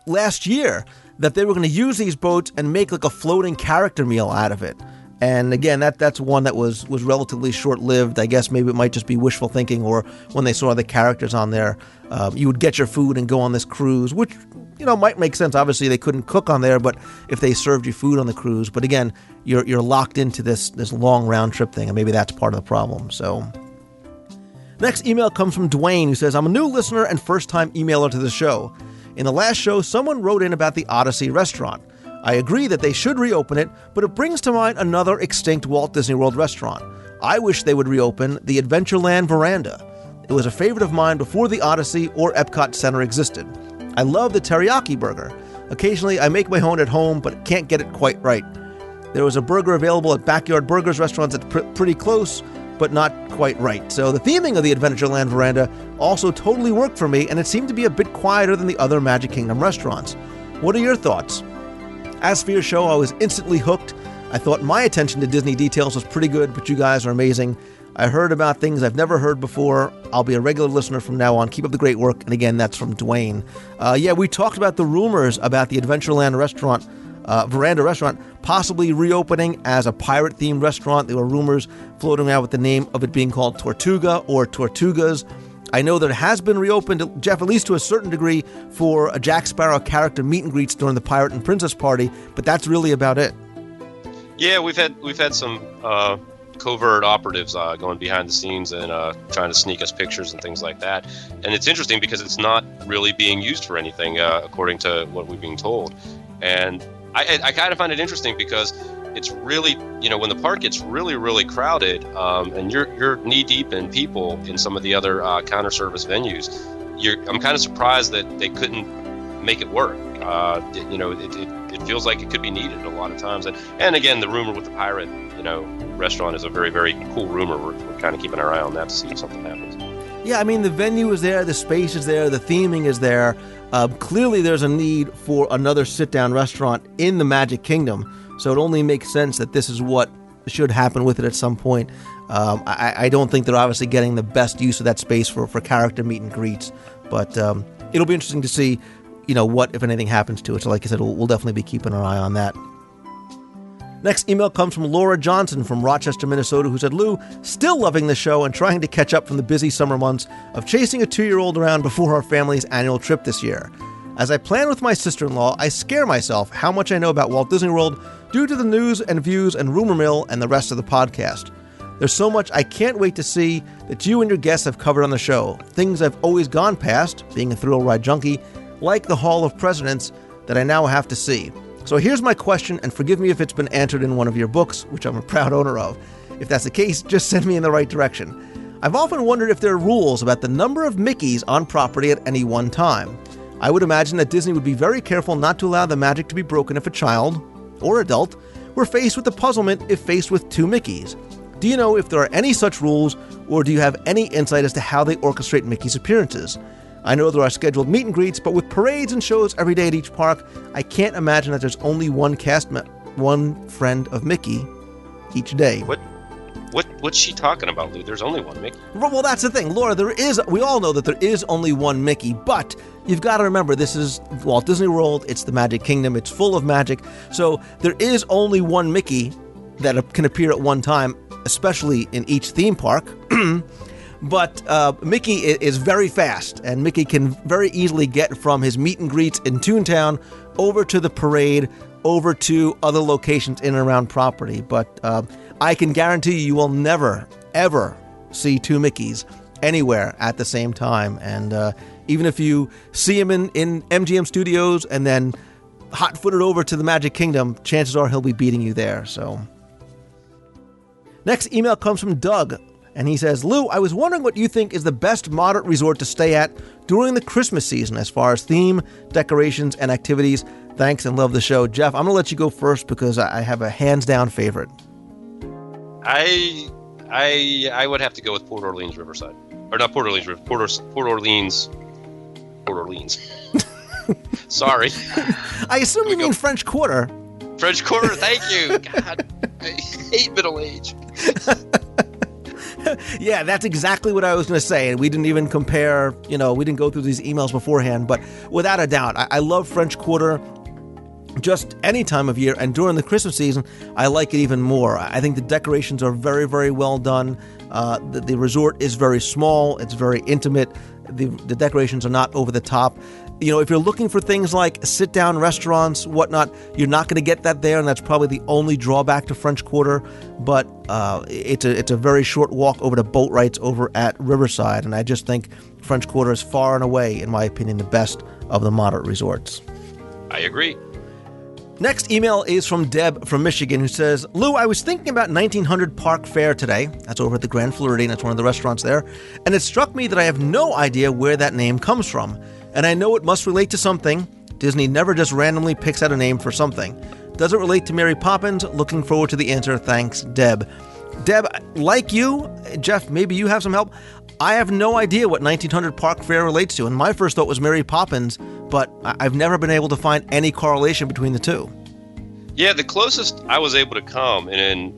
last year that they were going to use these boats and make like a floating character meal out of it. And again, that's one that was relatively short-lived. I guess maybe it might just be wishful thinking, or when they saw the characters on there, you would get your food and go on this cruise, which, might make sense. Obviously, they couldn't cook on there, but if they served you food on the cruise. But again, you're locked into this long round-trip thing, and maybe that's part of the problem. So, next email comes from Dwayne, who says, I'm a new listener and first-time emailer to the show. In the last show, someone wrote in about the Odyssey restaurant. I agree that they should reopen it, but it brings to mind another extinct Walt Disney World restaurant. I wish they would reopen the Adventureland Veranda. It was a favorite of mine before the Odyssey or Epcot Center existed. I love the teriyaki burger. Occasionally, I make my own at home, but can't get it quite right. There was a burger available at Backyard Burgers restaurants that's pretty close, but not quite right. So the theming of the Adventureland Veranda also totally worked for me, and it seemed to be a bit quieter than the other Magic Kingdom restaurants. What are your thoughts? As for your show, I was instantly hooked. I thought my attention to Disney details was pretty good, but you guys are amazing. I heard about things I've never heard before. I'll be a regular listener from now on. Keep up the great work. And again, that's from Dwayne. We talked about the rumors about the Adventureland restaurant, Veranda restaurant, possibly reopening as a pirate-themed restaurant. There were rumors floating out with the name of it being called Tortuga or Tortugas. I know that it has been reopened, Jeff, at least to a certain degree, for a Jack Sparrow character meet and greets during the Pirate and Princess party, but that's really about it. Yeah, we've had some covert operatives going behind the scenes and trying to sneak us pictures and things like that. And it's interesting because it's not really being used for anything, according to what we're being told. And I kind of find it interesting because it's really, when the park gets really, really crowded, and you're knee deep in people in some of the other counter service venues, I'm kind of surprised that they couldn't make it work. It feels like it could be needed a lot of times. And again, the rumor with the pirate, restaurant is a very, very cool rumor. We're kind of keeping our eye on that to see if something happens. Yeah, I mean, the venue is there, the space is there, the theming is there. Clearly, there's a need for another sit-down restaurant in the Magic Kingdom. So it only makes sense that this is what should happen with it at some point. I don't think they're obviously getting the best use of that space for character meet and greets. But it'll be interesting to see, what, if anything, happens to it. So like I said, we'll definitely be keeping an eye on that. Next email comes from Laura Johnson from Rochester, Minnesota, who said, Lou, still loving the show and trying to catch up from the busy summer months of chasing a 2-year-old around before our family's annual trip this year. As I plan with my sister-in-law, I scare myself how much I know about Walt Disney World due to the news and views and rumor mill and the rest of the podcast. There's so much I can't wait to see that you and your guests have covered on the show. Things I've always gone past, being a thrill ride junkie, like the Hall of Presidents, that I now have to see. So here's my question, and forgive me if it's been answered in one of your books, which I'm a proud owner of. If that's the case, just send me in the right direction. I've often wondered if there are rules about the number of Mickeys on property at any one time. I would imagine that Disney would be very careful not to allow the magic to be broken if a child, or adult, were faced with the puzzlement if faced with 2 Mickeys. Do you know if there are any such rules, or do you have any insight as to how they orchestrate Mickey's appearances? I know there are scheduled meet and greets, but with parades and shows every day at each park, I can't imagine that there's only one friend of Mickey each day. What's she talking about, Lou? There's only one Mickey. Well, that's the thing, Laura. We all know that there is only one Mickey, but you've got to remember this is Walt Disney World. It's the Magic Kingdom. It's full of magic. So there is only one Mickey that can appear at one time, especially in each theme park. But Mickey is very fast, and Mickey can very easily get from his meet and greets in Toontown over to the parade over to other locations in and around property. But I can guarantee you will never, ever see two Mickeys anywhere at the same time. And even if you see him in MGM Studios and then hot-footed over to the Magic Kingdom, chances are he'll be beating you there. So, next email comes from Doug, and he says, Lou, I was wondering what you think is the best moderate resort to stay at during the Christmas season as far as theme, decorations, and activities. Thanks and love the show. Jeff, I'm going to let you go first because I have a hands-down favorite. I would have to go with Port Orleans Riverside. Or not Port Orleans River, Port Orleans. Sorry. I assume you mean French Quarter. French Quarter, thank you. God, I hate middle age. Yeah, that's exactly what I was going to say. And we didn't even compare, we didn't go through these emails beforehand. But without a doubt, I love French Quarter just any time of year. And during the Christmas season, I like it even more. I think the decorations are very, very well done. The resort is very small. It's very intimate. The decorations are not over the top. If you're looking for things like sit-down restaurants, whatnot, you're not going to get that there, and that's probably the only drawback to French Quarter. But it's a very short walk over to boat rides over at Riverside, and I just think French Quarter is far and away, in my opinion, the best of the moderate resorts. I agree. Next email is from Deb from Michigan, who says, Lou, I was thinking about 1900 Park Fair today. That's over at the Grand Floridian. That's one of the restaurants there. And it struck me that I have no idea where that name comes from. And I know it must relate to something. Disney never just randomly picks out a name for something. Does it relate to Mary Poppins? Looking forward to the answer. Thanks, Deb. Deb, like you, Jeff, maybe you have some help. I have no idea what 1900 Park Fair relates to, and my first thought was Mary Poppins, but I've never been able to find any correlation between the two. Yeah, the closest I was able to come, and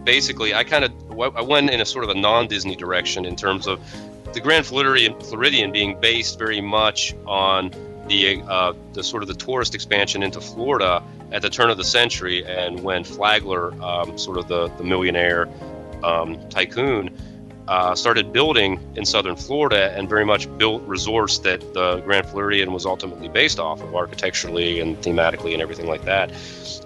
basically I went in a sort of a non-Disney direction in terms of the Grand Floridian being based very much on the sort of the tourist expansion into Florida at the turn of the century, and when Flagler, sort of the millionaire tycoon, started building in southern Florida and very much built resorts that the Grand Floridian was ultimately based off of architecturally and thematically and everything like that.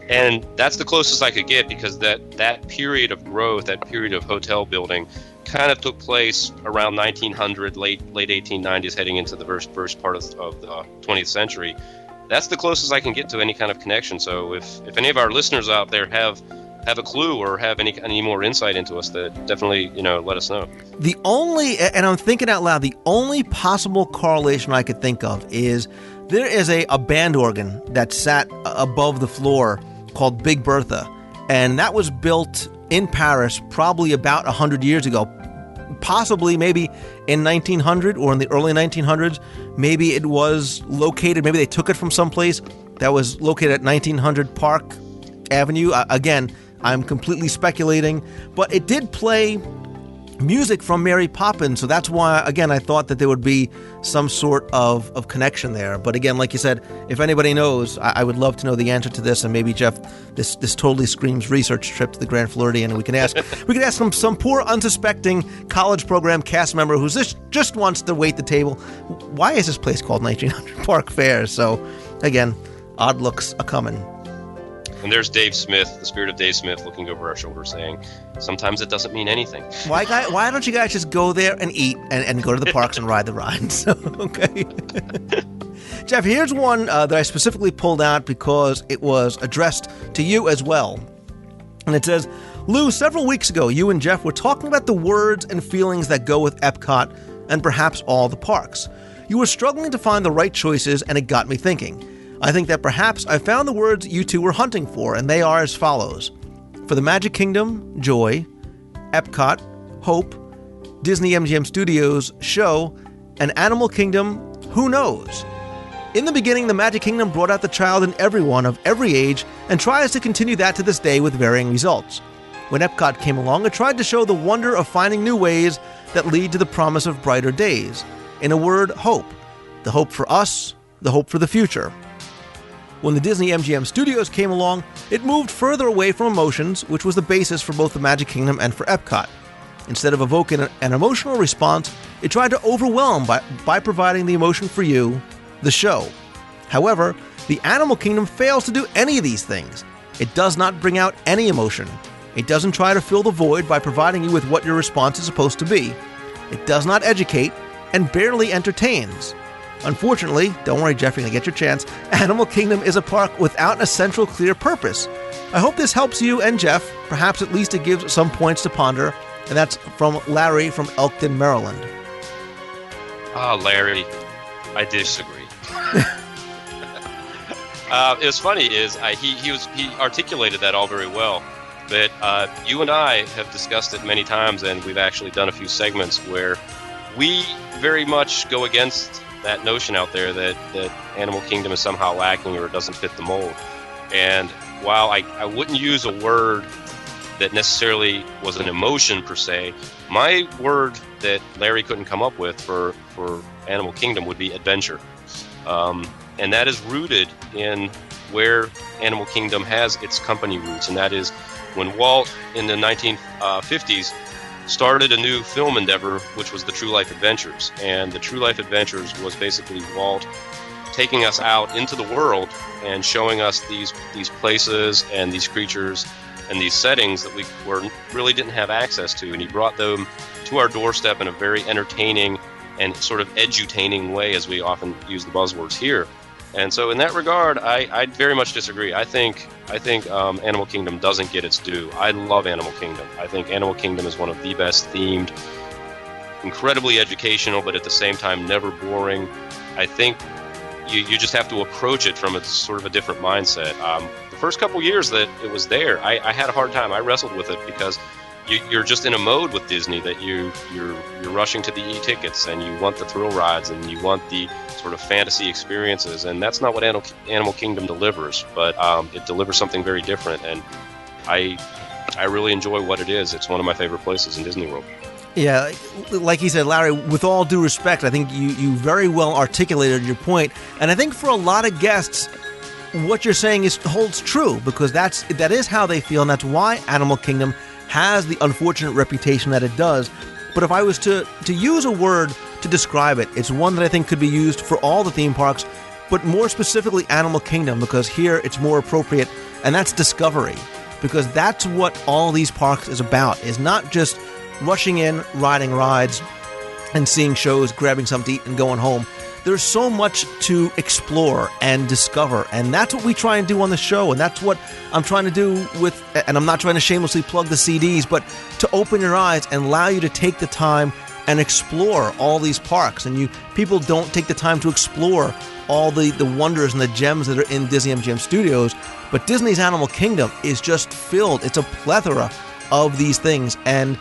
And that's the closest I could get, because that period of growth, that period of hotel building kind of took place around 1900, late 1890s, heading into the first part of the 20th century. That's the closest I can get to any kind of connection. So if any of our listeners out there have a clue or have any more insight into us, that definitely, let us know. The only, and I'm thinking out loud, the only possible correlation I could think of is there is a band organ that sat above the floor called Big Bertha, and that was built in Paris probably about 100 years ago, possibly maybe in 1900 or in the early 1900s. Maybe it was located, maybe they took it from someplace that was located at 1900 Park Avenue. Again, I'm completely speculating, but it did play music from Mary Poppins, so that's why, again, I thought that there would be some sort of connection there. But again, like you said, if anybody knows, I would love to know the answer to this. And maybe, Jeff, this totally screams research trip to the Grand Floridian, and we can ask some poor unsuspecting college program cast member who just wants to wait the table. Why is this place called 1900 Park Fair? So again, odd looks a-coming. And there's Dave Smith, the spirit of Dave Smith, looking over our shoulder saying, sometimes it doesn't mean anything. Why don't you guys just go there and eat and go to the parks and ride the rides? Okay. Jeff, here's one that I specifically pulled out because it was addressed to you as well. And it says, Lou, several weeks ago, you and Jeff were talking about the words and feelings that go with Epcot and perhaps all the parks. You were struggling to find the right choices, and it got me thinking. I think that perhaps I found the words you two were hunting for, and they are as follows. For the Magic Kingdom, joy. Epcot, hope. Disney MGM Studios, show. And Animal Kingdom, who knows? In the beginning, the Magic Kingdom brought out the child in everyone of every age and tries to continue that to this day with varying results. When Epcot came along, it tried to show the wonder of finding new ways that lead to the promise of brighter days. In a word, hope. The hope for us, the hope for the future. When the Disney MGM Studios came along, it moved further away from emotions, which was the basis for both the Magic Kingdom and for Epcot. Instead of evoking an emotional response, it tried to overwhelm by providing the emotion for you, the show. However, the Animal Kingdom fails to do any of these things. It does not bring out any emotion. It doesn't try to fill the void by providing you with what your response is supposed to be. It does not educate and barely entertains. Unfortunately, don't worry, Jeff, you're going to get your chance. Animal Kingdom is a park without a central, clear purpose. I hope this helps you and Jeff. Perhaps at least it gives some points to ponder. And that's from Larry from Elkton, Maryland. Larry, I disagree. It was funny is he articulated that all very well. But you and I have discussed it many times, and we've actually done a few segments where we very much go against that notion out there that Animal Kingdom is somehow lacking or it doesn't fit the mold. And while I wouldn't use a word that necessarily was an emotion per se, my word that Larry couldn't come up with for Animal Kingdom would be adventure. And that is rooted in where Animal Kingdom has its company roots, and that is when Walt in the 1950s started a new film endeavor, which was the True Life Adventures. And the True Life Adventures was basically Walt taking us out into the world and showing us these places and these creatures and these settings that we really didn't have access to. And he brought them to our doorstep in a very entertaining and sort of edutaining way, as we often use the buzzwords here. And so in that regard, I very much disagree. I think Animal Kingdom doesn't get its due. I love Animal Kingdom. I think Animal Kingdom is one of the best themed, incredibly educational, but at the same time never boring. I think you just have to approach it from a sort of a different mindset. The first couple years that it was there, I had a hard time. I wrestled with it because you're just in a mode with Disney that you're rushing to the e-tickets and you want the thrill rides and you want the sort of fantasy experiences, and that's not what Animal Kingdom delivers, but it delivers something very different, and I really enjoy what it is. It's one of my favorite places in Disney World. Yeah, like you said, Larry, with all due respect, I think you very well articulated your point, and I think for a lot of guests, what you're saying holds true, because that is how they feel, and that's why Animal Kingdom has the unfortunate reputation that it does. But if I was to use a word to describe it, it's one that I think could be used for all the theme parks, but more specifically Animal Kingdom, because here it's more appropriate, and that's discovery. Because that's what all these parks is about, is not just rushing in, riding rides, and seeing shows, grabbing something to eat, and going home. There's so much to explore and discover, and that's what we try and do on the show, and that's what I'm trying to do with, and I'm not trying to shamelessly plug the CDs, but to open your eyes and allow you to take the time and explore all these parks. And people don't take the time to explore all the wonders and the gems that are in Disney MGM Studios, but Disney's Animal Kingdom is just filled. It's a plethora of these things, and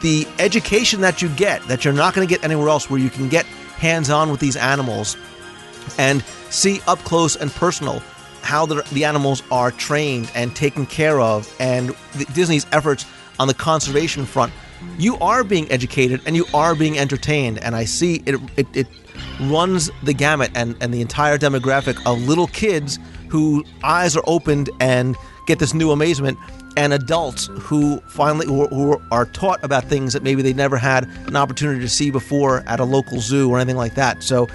the education that you get, that you're not going to get anywhere else, where you can get hands-on with these animals and see up close and personal how the animals are trained and taken care of, and Disney's efforts on the conservation front. You are being educated and you are being entertained, and I see it runs the gamut and the entire demographic of little kids whose eyes are opened and get this new amazement, and adults who are taught about things that maybe they never had an opportunity to see before at a local zoo or anything like that. So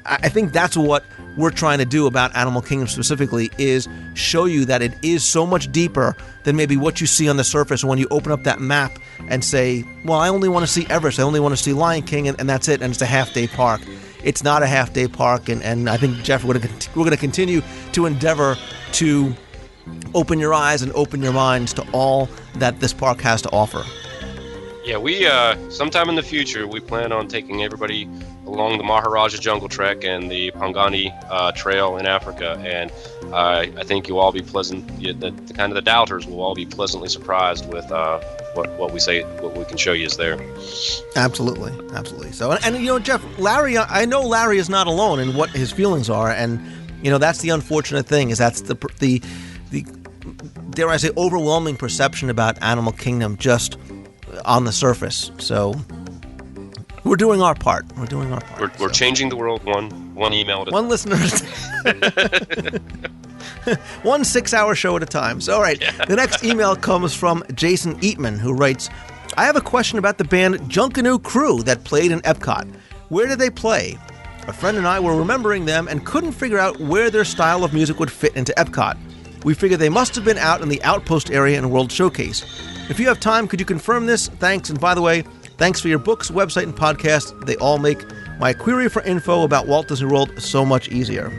I think that's what we're trying to do about Animal Kingdom specifically, is show you that it is so much deeper than maybe what you see on the surface when you open up that map and say, well, I only want to see Everest, I only want to see Lion King, and that's it, and it's a half-day park. It's not a half-day park, and I think, Jeff, we're going to continue to endeavor to open your eyes and open your minds to all that this park has to offer. Yeah, we sometime in the future, we plan on taking everybody along the Maharaja Jungle Trek and the Pangani Trail in Africa, and I think you'll all be the doubters will all be pleasantly surprised with what we can show you is there. Absolutely. So, and Jeff, Larry, I know Larry is not alone in what his feelings are, and that's the unfortunate thing, is that's the dare I say, overwhelming perception about Animal Kingdom just on the surface. So we're doing our part. We're changing the world one email at a time. One listener. One 6-hour show at a time. So, all right. Yeah. The next email comes from Jason Eatman, who writes, I have a question about the band Junkanoo Crew that played in Epcot. Where did they play? A friend and I were remembering them and couldn't figure out where their style of music would fit into Epcot. We figured they must have been out in the Outpost area in World Showcase. If you have time, could you confirm this? Thanks. And by the way, thanks for your books, website, and podcast. They all make my query for info about Walt Disney World so much easier.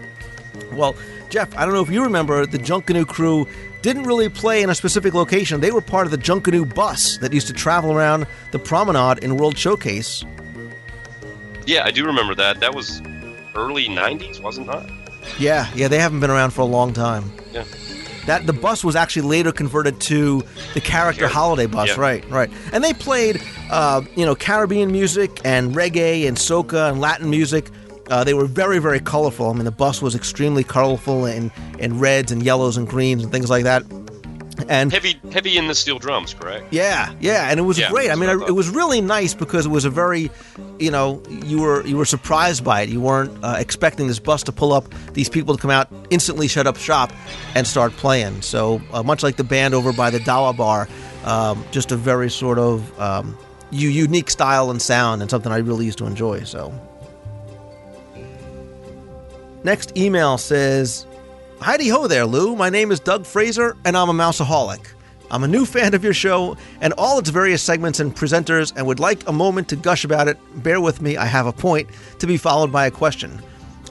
Well, Jeff, I don't know if you remember, the Junkanoo crew didn't really play in a specific location. They were part of the Junkanoo bus that used to travel around the promenade in World Showcase. Yeah, I do remember that. That was early 90s, wasn't it? Yeah, they haven't been around for a long time. Yeah. The bus was actually later converted to the character holiday bus, yeah. right. And they played, Caribbean music and reggae and soca and Latin music. They were very, very colorful. I mean, the bus was extremely colorful in reds and yellows and greens and things like that. And heavy in the steel drums, correct? Yeah, and it was great. I mean, it was really nice because it was a very, you were surprised by it. You weren't expecting this bus to pull up, these people to come out, instantly shut up shop, and start playing. So much like the band over by the Dawa Bar, just a very sort of unique style and sound, and something I really used to enjoy. So, next email says, "Heidi ho there, Lou. My name is Doug Fraser, and I'm a mouseaholic. I'm a new fan of your show and all its various segments and presenters, and would like a moment to gush about it. Bear with me, I have a point, to be followed by a question.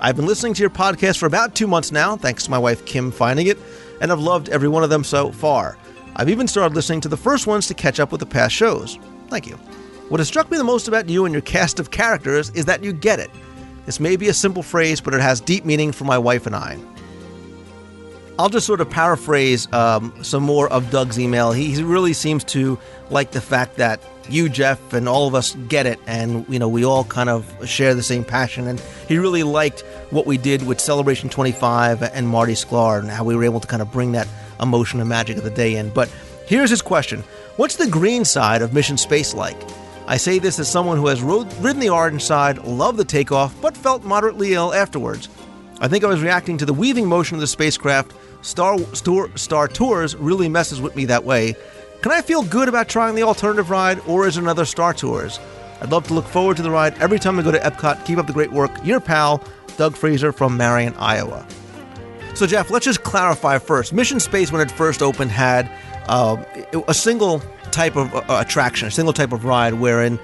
I've been listening to your podcast for about 2 months now, thanks to my wife Kim finding it, and I've loved every one of them so far. I've even started listening to the first ones to catch up with the past shows. Thank you. What has struck me the most about you and your cast of characters is that you get it. This may be a simple phrase, but it has deep meaning for my wife and I." I'll just sort of paraphrase some more of Doug's email. He really seems to like the fact that you, Jeff, and all of us get it, and we all kind of share the same passion. And he really liked what we did with Celebration 25 and Marty Sklar, and how we were able to kind of bring that emotion and magic of the day in. But here's his question: what's the green side of Mission Space like? I say this as someone who has ridden the orange side, loved the takeoff, but felt moderately ill afterwards. I think I was reacting to the weaving motion of the spacecraft. Star Tours really messes with me that way. Can I feel good about trying the alternative ride, or is it another Star Tours? I'd love to look forward to the ride every time I go to Epcot. Keep up the great work. Your pal, Doug Fraser from Marion, Iowa. So, Jeff, let's just clarify first. Mission Space, when it first opened, had a single type of attraction, a single type of ride, wherein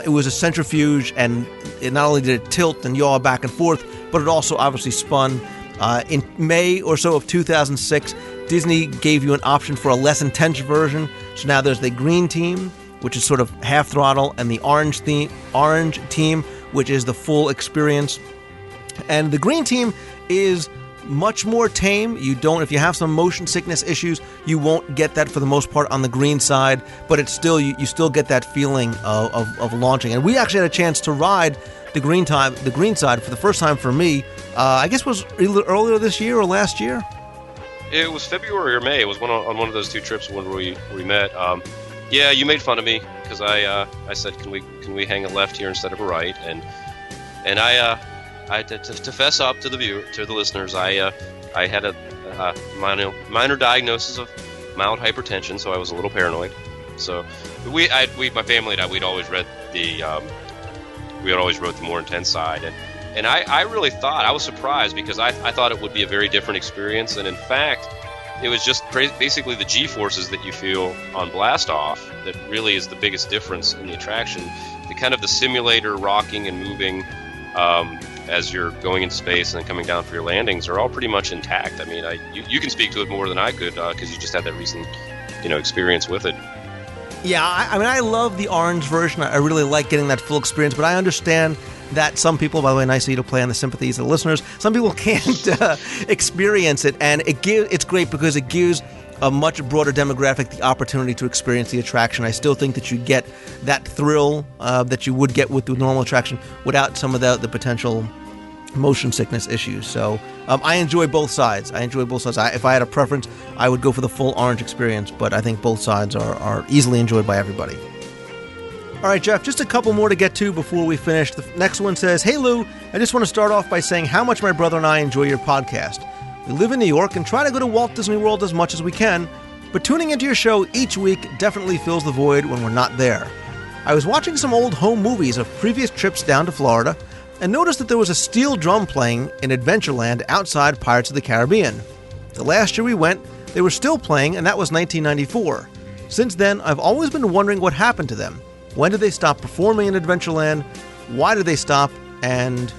it was a centrifuge, and it not only did it tilt and yaw back and forth, but it also obviously spun. In May or so of 2006, Disney gave you an option for a less intense version. So now there's the green team, which is sort of half throttle, and the orange team, which is the full experience. And the green team is much more tame. If you have some motion sickness issues, you won't get that for the most part on the green side, but it's still, you still get that feeling of launching. And we actually had a chance to ride the green side for the first time for me. I guess it was either earlier this year or last year. It was February or May. It was on one of those 2 trips when we met. Yeah, you made fun of me because I said, can we hang a left here instead of a right? And I to fess up to the listeners, I had a minor diagnosis of mild hypertension, so I was a little paranoid. So my family and I, we'd always rode the more intense side, and I really thought, I was surprised because I thought it would be a very different experience, and in fact, it was just basically the G-forces that you feel on Blast Off that really is the biggest difference in the attraction. The simulator rocking and moving as you're going into space and then coming down for your landings are all pretty much intact. I mean, you can speak to it more than I could because you just had that recent experience with it. Yeah, I mean, I love the orange version. I really like getting that full experience, but I understand that some people, by the way, nice of you to play on the sympathies of the listeners, some people can't experience it, and it's great because it gives a much broader demographic the opportunity to experience the attraction. I still think that you get that thrill that you would get with the normal attraction without some of the potential motion sickness issues. So I enjoy both sides. If I had a preference, I would go for the full orange experience, but I think both sides are easily enjoyed by everybody. All right, Jeff, just a couple more to get to before we finish. The next one says, "Hey, Lou, I just want to start off by saying how much my brother and I enjoy your podcast. We live in New York and try to go to Walt Disney World as much as we can, but tuning into your show each week definitely fills the void when we're not there. I was watching some old home movies of previous trips down to Florida, and noticed that there was a steel drum playing in Adventureland outside Pirates of the Caribbean. The last year we went, they were still playing, and that was 1994. Since then, I've always been wondering what happened to them. When did they stop performing in Adventureland? Why did they stop? And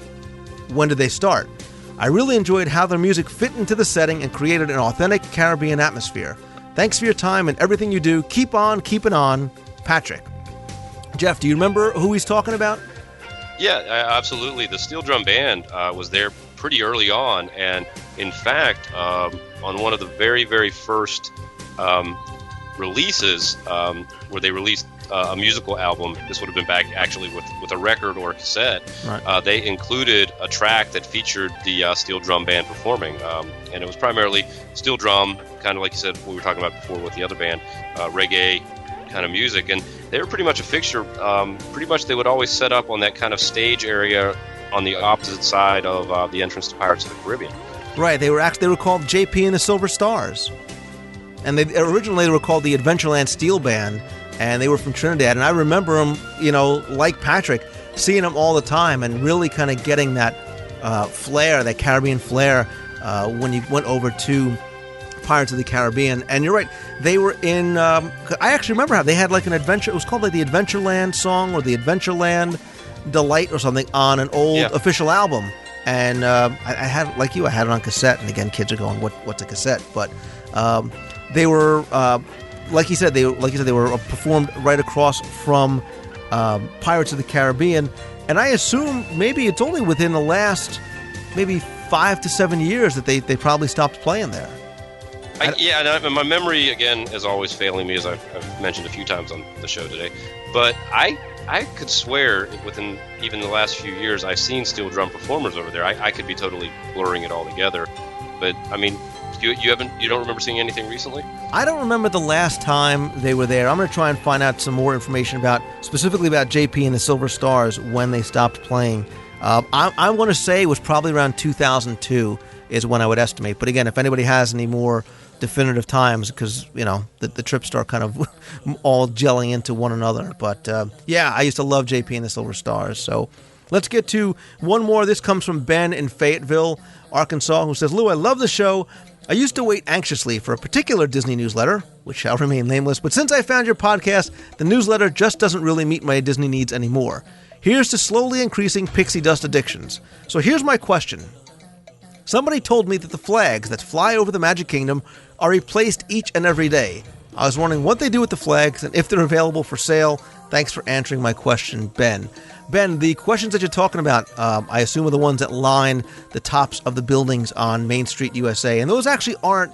when did they start? I really enjoyed how their music fit into the setting and created an authentic Caribbean atmosphere. Thanks for your time and everything you do. Keep on keeping on, Patrick. Jeff, do you remember who he's talking about? Yeah, absolutely. The Steel Drum Band was there pretty early on, and in fact, on one of the very, very first releases, where they released a musical album, this would have been back actually with a record or a cassette, right. They included a track that featured the Steel Drum Band performing, and it was primarily steel drum, kind of like you said, what we were talking about before with the other band, reggae kind of music, and they were pretty much a fixture. Pretty much they would always set up on that kind of stage area on the opposite side of the entrance to Pirates of the Caribbean. Right, they were called JP and the Silver Stars, and originally they were called the Adventureland Steel Band, and they were from Trinidad. And I remember them, like Patrick, seeing them all the time and really kind of getting that flair, that Caribbean flair, when you went over to Pirates of the Caribbean. And you're right, they were in I actually remember how they had like an adventure, it was called like the Adventureland song or the Adventureland Delight or something on an old official album. And I had, like you, I had it on cassette, and again, kids are going, what's a cassette? But they were like you said, they were performed right across from Pirates of the Caribbean. And I assume maybe it's only within the last maybe 5 to 7 years that they probably stopped playing there. And my memory, again, is always failing me, as I've mentioned a few times on the show today. But I could swear within even the last few years I've seen steel drum performers over there. I could be totally blurring it all together. But, I mean, you don't remember seeing anything recently? I don't remember the last time they were there. I'm going to try and find out some more information specifically about JP and the Silver Stars when they stopped playing. I want to say it was probably around 2002 is when I would estimate. But again, if anybody has any more definitive times, because the trips start kind of all gelling into one another. But I used to love JP and the Silver Stars. So let's get to one more. This comes from Ben in Fayetteville, Arkansas, who says, Lou, I love the show. I used to wait anxiously for a particular Disney newsletter, which shall remain nameless, but since I found your podcast, the newsletter just doesn't really meet my Disney needs anymore. Here's to slowly increasing pixie dust addictions. So here's my question. Somebody told me that the flags that fly over the Magic Kingdom are replaced each and every day. I was wondering what they do with the flags and if they're available for sale. Thanks for answering my question, Ben. Ben, the questions that you're talking about, I assume are the ones that line the tops of the buildings on Main Street, USA. And those actually aren't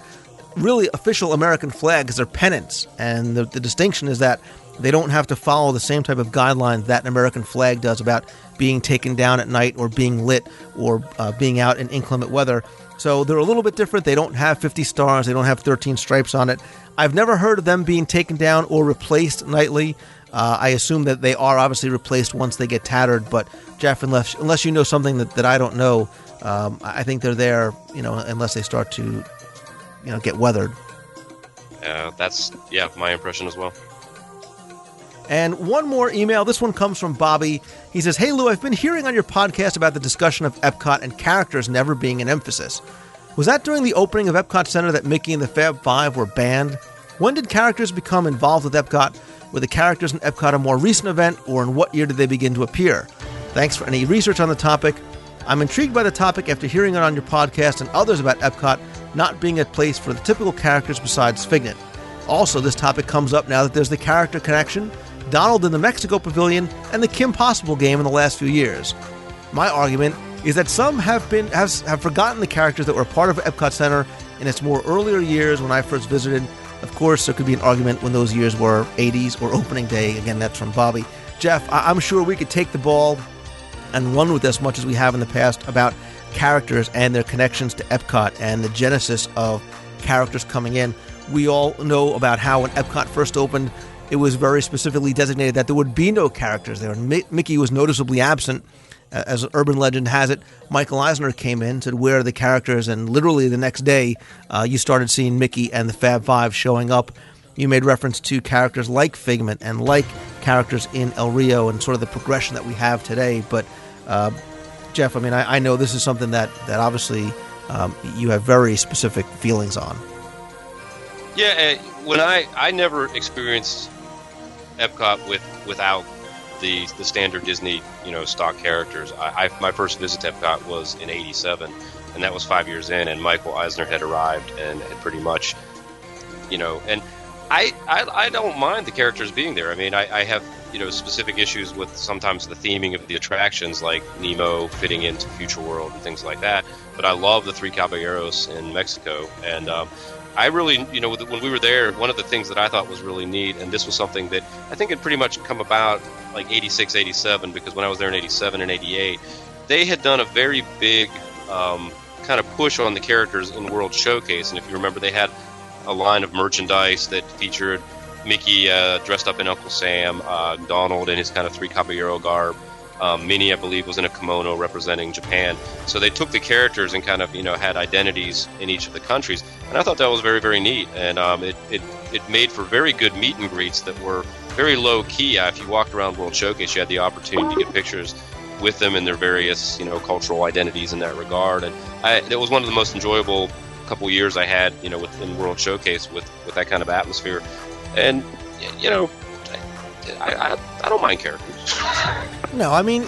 really official American flags. They're pennants. And the distinction is that they don't have to follow the same type of guidelines that an American flag does about being taken down at night or being lit or being out in inclement weather. So they're a little bit different. They don't have 50 stars. They don't have 13 stripes on it. I've never heard of them being taken down or replaced nightly. I assume that they are obviously replaced once they get tattered. But Jeff, unless you know something that I don't know, I think they're there, unless they start to, get weathered. That's my impression as well. And one more email. This one comes from Bobby. He says, Hey Lou, I've been hearing on your podcast about the discussion of Epcot and characters never being an emphasis. Was that during the opening of Epcot Center that Mickey and the Fab Five were banned? When did characters become involved with Epcot? Were the characters in Epcot a more recent event, or in what year did they begin to appear? Thanks for any research on the topic. I'm intrigued by the topic after hearing it on your podcast and others about Epcot not being a place for the typical characters besides Figment. Also, this topic comes up now that there's the character connection, Donald in the Mexico Pavilion, and the Kim Possible game in the last few years. My argument is that some have forgotten the characters that were part of Epcot Center in its more earlier years when I first visited. Of course, there could be an argument when those years were 80s or opening day. Again, that's from Bobby. Jeff, I'm sure we could take the ball and run with as much as we have in the past about characters and their connections to Epcot and the genesis of characters coming in. We all know about how when Epcot first opened, it was very specifically designated that there would be no characters there. And Mickey was noticeably absent. As urban legend has it, Michael Eisner came in, said, where are the characters? And literally the next day, you started seeing Mickey and the Fab Five showing up. You made reference to characters like Figment and like characters in El Rio and sort of the progression that we have today. But Jeff, I mean, I know this is something that obviously you have very specific feelings on. Yeah, when I never experienced Epcot without the standard Disney stock characters. My first visit to Epcot was in '87, and that was 5 years in, and Michael Eisner had arrived and had pretty much, and I don't mind the characters being there. I mean, I have specific issues with sometimes the theming of the attractions, like Nemo fitting into Future World and things like that. But I love the Three Caballeros in Mexico, and I really, when we were there, one of the things that I thought was really neat, and this was something that I think had pretty much come about like 86, 87, because when I was there in 87 and 88, they had done a very big kind of push on the characters in World Showcase. And if you remember, they had a line of merchandise that featured Mickey dressed up in Uncle Sam, Donald in his kind of Three Caballero garb. Minnie, I believe, was in a kimono representing Japan. So they took the characters and kind of, had identities in each of the countries. And I thought that was very, very neat. And it made for very good meet and greets that were very low key. If you walked around World Showcase, you had the opportunity to get pictures with them and their various, cultural identities in that regard. And it was one of the most enjoyable couple years I had, within World Showcase with that kind of atmosphere. And, I don't mind characters. No, I mean,